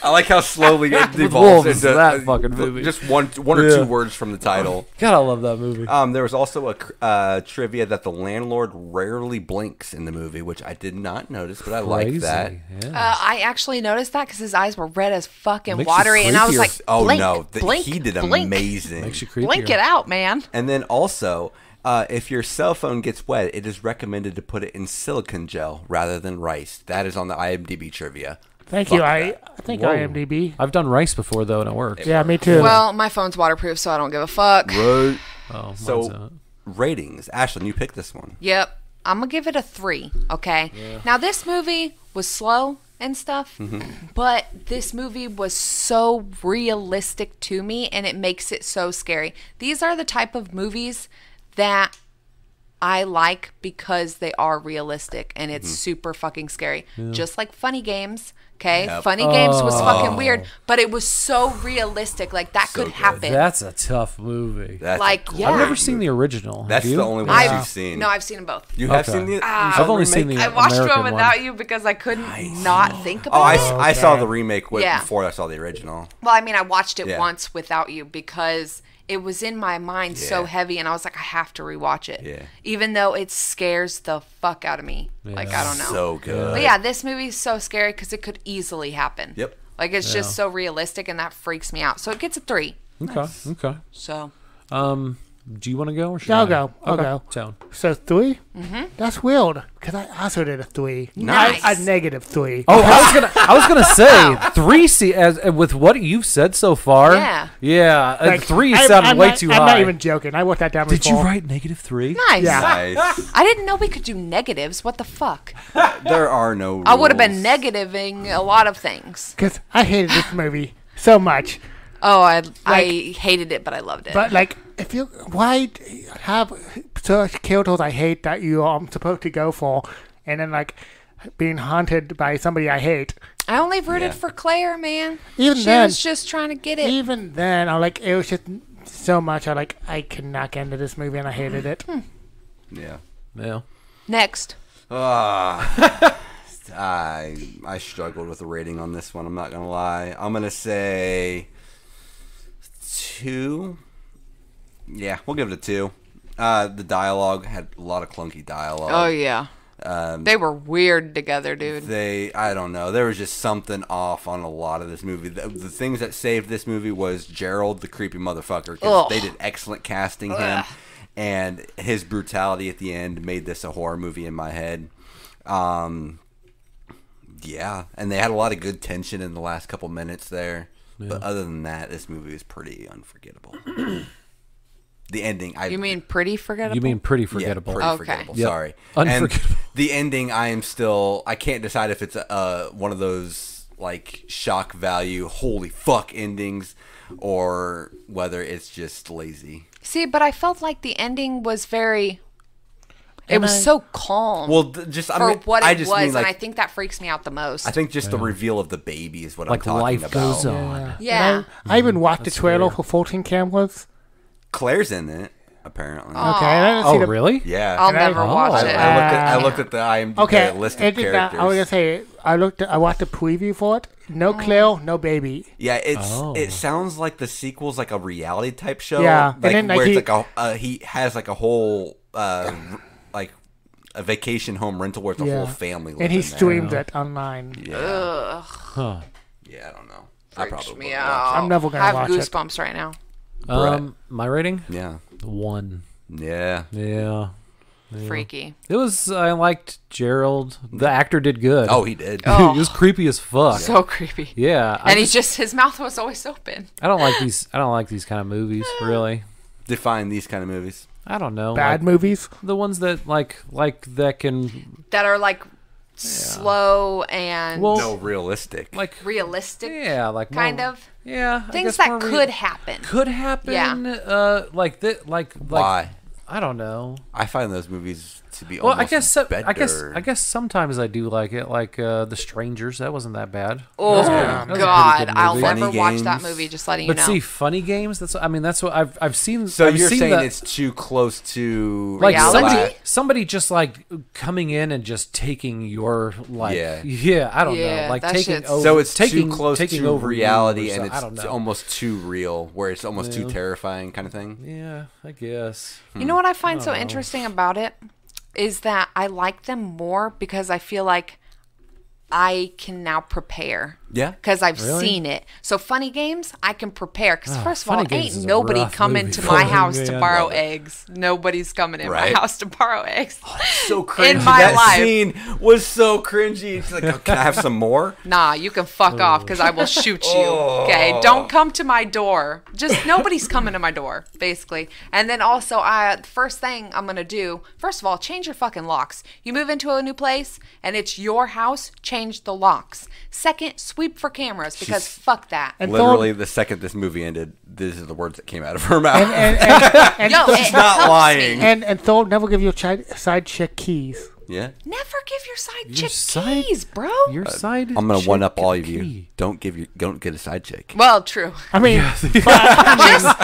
D: I like how slowly it
C: With
D: devolves
C: wolves,
D: into
C: that fucking movie.
D: Just one or
C: Yeah.
D: two words from the title.
C: God, I love that movie.
D: There was also a trivia that the landlord rarely blinks in the movie, which I did not notice, but I like
C: Crazy.
D: that.
C: Yeah.
A: I actually noticed that because his eyes were red as fucking
C: Makes you
A: watery, and I was
C: creepier.
A: like,
D: Oh
A: blink,
D: no,
A: blink,
D: he did
A: blink,
D: amazing.
C: Makes you creepier.
A: blink it out, man.
D: And then also, if your cell phone gets wet, it is recommended to put it in silicone gel rather than rice. That is on the IMDb trivia.
B: Thank
D: Fuck
B: you. I
D: that.
B: think
C: Whoa.
B: IMDb.
C: I've done rice before though, and it works.
B: Yeah, me too.
A: Well, my phone's waterproof, so I don't give a fuck.
D: Right.
C: Oh, mine's
D: So,
C: not.
D: ratings. Ashlyn, you picked this one.
A: Yep. I'm going to give it a 3, okay? Now, this movie was slow and stuff, but this movie was so realistic to me, and it makes it so scary. These are the type of movies that I like because they are realistic and it's super fucking scary. Just like Funny Games. Okay, Funny Games was fucking weird, but it was so realistic. Like that could happen.
C: That's a tough movie.
A: Like,
C: I've never seen the original.
D: That's
C: Have you?
D: the only one you've seen.
A: No, I've seen them both.
D: You have seen the.
C: I've only seen the.
A: I watched
C: American
A: one without
C: one.
A: you because I couldn't not think about it.
D: I saw the remake before I saw the original.
A: Well, I mean, I watched it once without you because it was in my mind so heavy, and I was like, I have to rewatch it.
D: Yeah.
A: Even though it scares the fuck out of me. Yeah. Like, I don't know.
D: So good.
A: But yeah, this movie is so scary because it could easily happen.
D: Yep.
A: Like, it's just so realistic, and that freaks me out. So it gets a 3.
C: Okay. Okay.
A: So.
C: Do you want to go? Or should
B: I'll
C: I?
B: go. I'll
C: Okay.
B: go.
C: Tone.
B: So 3? Mm-hmm. That's weird because I also did a 3.
A: Nice.
B: A -3.
C: Oh, I was gonna say 3. With what you've said so far.
A: Yeah.
B: Like,
C: 3 sounded way too high.
B: I'm not even joking. I wrote that down
C: Did
B: before.
C: you write -3?
A: Nice.
B: Yeah.
D: Nice.
A: I didn't know we could do negatives. What the fuck?
D: There are no rules.
A: I would have been negativing a lot of things.
B: Because I hated this movie so much.
A: Oh, I hated it, but I loved it.
B: But like, why have such characters I hate that you are supposed to go for, and then like being haunted by somebody I hate?
A: I only rooted for Claire, man.
B: Even
A: she
B: then,
A: was just trying to get it.
B: Even then, it was just so much. I could not get into this movie, and I hated it.
D: Yeah.
C: Yeah.
A: Next.
D: I struggled with the rating on this one. I'm not gonna lie. I'm gonna say 2. Yeah, we'll give it a 2. The dialogue had a lot of clunky dialogue.
A: Oh yeah. They were weird together, dude.
D: I don't know. There was just something off on a lot of this movie. The things that saved this movie was Gerald, the creepy motherfucker. 'Cause they did excellent casting him, and his brutality at the end made this a horror movie in my head. Yeah, and they had a lot of good tension in the last couple minutes there. Yeah. But other than that, this movie is pretty unforgettable. The ending,
A: You mean pretty forgettable?
C: You mean pretty forgettable?
D: Yeah, pretty forgettable.
C: Yep.
D: Sorry,
C: Unforgettable.
D: And the ending, I can't decide if it's one of those like shock value, holy fuck endings, or whether it's just lazy.
A: See, but I felt like the ending was very. It was so calm.
D: Well,
A: what it was, and I think that freaks me out the most.
D: I think just the reveal of the baby is what I'm
C: like
D: talking
C: life
D: about.
C: goes on.
A: Yeah.
B: I even watched the trailer for 14 Cameras.
D: Claire's in it, apparently.
B: Okay. I didn't see the,
C: Really?
D: Yeah.
A: I'll never watch it.
D: I looked at the IMDb list of characters.
B: I was gonna say I watched the preview for it. No Claire, no baby.
D: Yeah, it sounds like the sequel's like a reality type show.
B: Yeah,
D: like,
B: and then,
D: where it's he has like a whole like a vacation home rental where it's a whole family living
B: and he
D: there.
B: streamed it online.
D: Yeah.
A: Ugh.
C: Huh.
D: Yeah, I don't know.
A: Freaks me
D: wouldn't
A: out.
D: watch
B: I'm never gonna
A: I have
B: watch it.
A: goosebumps right now.
C: My rating?
D: it. Yeah.
C: 1.
D: Yeah.
C: Yeah.
A: Freaky.
C: It was. I liked Gerald. The actor did good.
D: Oh, he did.
C: He was creepy as fuck.
A: So creepy.
C: Yeah.
A: And his mouth was always open.
C: I don't like these. I don't like these kind of movies. Really.
D: Define these kind of movies.
C: I don't know.
B: Bad movies.
C: The ones that like that can
A: That are like slow and
D: No, realistic.
C: like
A: realistic.
C: Yeah, like
A: kind
C: more,
A: of.
C: Yeah, I
A: Things
C: guess
A: that
C: more
A: could happen.
C: could happen.
A: Yeah.
C: Like that. Like
D: Why?
C: I don't know.
D: I find those movies to be
C: Well,
D: almost better.
C: I guess sometimes I do like it. Like The Strangers, that wasn't that bad.
A: Oh
C: That was a
A: God,
C: pretty good
A: I'll
C: movie.
A: never
D: Funny
A: watch that
D: Games.
A: movie. Just letting you
C: But
A: know.
C: see, Funny Games. That's what I've seen.
D: So
C: I've
D: you're
C: seen
D: saying
C: that,
D: it's too close to
C: like
A: reality?
C: somebody just like coming in and just taking your like
D: Yeah.
C: I don't
A: Yeah,
C: know, like
A: that
C: taking
A: shit's-
C: over.
D: So it's
C: taking,
D: too close
C: taking
D: to
C: over
D: reality,
C: you or
D: and
C: so- I don't
D: it's
C: know.
D: almost too real, where it's almost too terrifying, kind of thing.
C: Yeah, I guess.
A: You know what I find so interesting about it is that I like them more because I feel like I can now prepare.
D: Yeah.
A: Because I've
C: Really?
A: seen it. So Funny Games, I can prepare. Because first of all,
C: Funny Games
A: ain't
C: is a
A: nobody
C: rough
A: coming
C: movie
A: to
C: for
A: my
C: me,
A: house to
C: man.
A: borrow
D: Love it.
A: eggs. Nobody's coming in
D: Right.
A: my house to borrow eggs.
D: So cringy.
A: In my
D: that
A: life.
D: scene was so cringy. It's like, oh, can I have some more?
A: Nah, you can fuck off because I will shoot you. Okay, don't come to my door. Just nobody's coming to my door, basically. And then also, first thing I'm gonna do, first of all, change your fucking locks. You move into a new place and it's your house, change the locks. Second, sweep sweep for cameras because fuck that.
B: And
D: Literally, the second this movie ended, these are the words that came out of her mouth.
B: and
A: Yo,
D: She's not lying.
B: And Thor never give your side chick keys.
D: Yeah.
A: Never give your side
C: Your
A: chick
C: side-
A: keys, bro.
C: Your side.
D: I'm gonna
C: chick
D: one up all of
C: key.
D: you. Don't get a side chick.
A: Well, true.
B: I mean,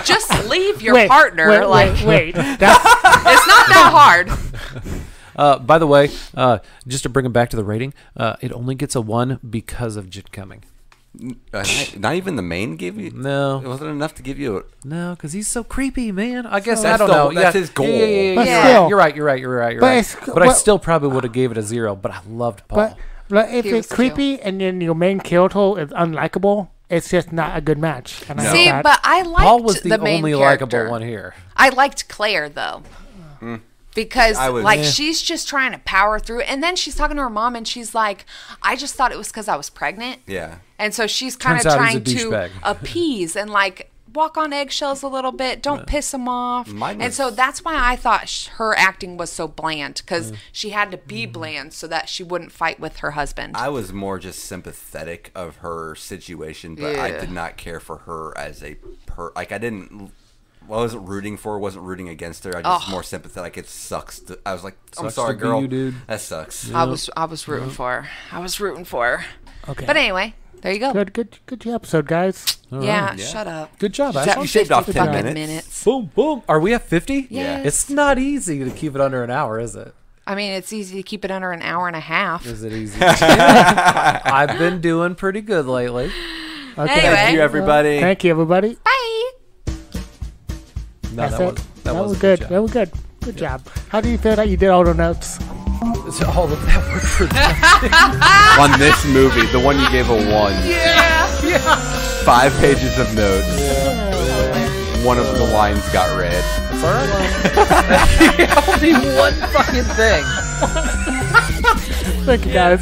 A: Just leave your partner.
B: Wait. That's,
A: It's not that hard.
C: By the way, just to bring him back to the rating, it only gets a 1 because of Jit coming.
D: Not even the main gave you.
C: No.
D: It wasn't enough to give you.
C: No, because he's so creepy, man. I guess
D: That's
C: I don't know.
D: that's his goal.
B: But
C: Yeah.
B: still.
C: You're right. But I still probably would have gave it a 0. But I loved Paul.
B: but if
A: He was
B: it's creepy and then your main character is unlikable, it's just not a good match. And I
A: See,
B: like that.
A: but I liked
C: Paul was the
A: main
C: only
A: character.
C: likable one here.
A: I liked Claire though. Because
D: Yeah.
A: she's just trying to power through, and then she's talking to her mom, and she's like, "I just thought it was because I was pregnant."
D: Yeah.
A: And so she's kind of
C: Turns out he's a
A: trying to
C: douchebag.
A: appease and like walk on eggshells a little bit. Don't piss him off.
D: Mine
A: And
D: was-
A: so that's why I thought her acting was so bland, because she had to be bland so that she wouldn't fight with her husband.
D: I was more just sympathetic of her situation, but I
A: Yeah.
D: did not care for her as a like I didn't. Well, I wasn't rooting for her, wasn't rooting against her. I just more sympathetic. It sucks. I was like, I'm
C: Sucks
D: sorry,
C: to be
D: girl.
C: you, dude.
D: That sucks.
A: I was rooting for her. I was rooting for her.
B: Okay.
A: But anyway, there you go.
B: Good episode, guys.
A: Yeah, shut up.
C: Good job,
A: Shut
C: Ashley.
D: You shaved off 10
A: fucking
D: minutes.
C: Boom, boom. Are we at 50?
A: Yes.
C: It's not easy to keep it under an hour, is it?
A: I mean, it's easy to keep it under an hour and a half.
C: Is it easy? I've been doing pretty good lately.
B: Okay.
A: Anyway.
D: Thank you, everybody.
B: Thank you, everybody.
A: Bye.
C: No,
B: That's it.
C: that
B: was
C: was
B: good. That was good. Good job. How do you feel that you did all the notes?
C: All of that work for
D: On this movie, the one you gave a 1. Yeah. 5 pages of notes. One of the lines got read.
C: It's all right. Only one fucking thing.
B: Thank you, guys.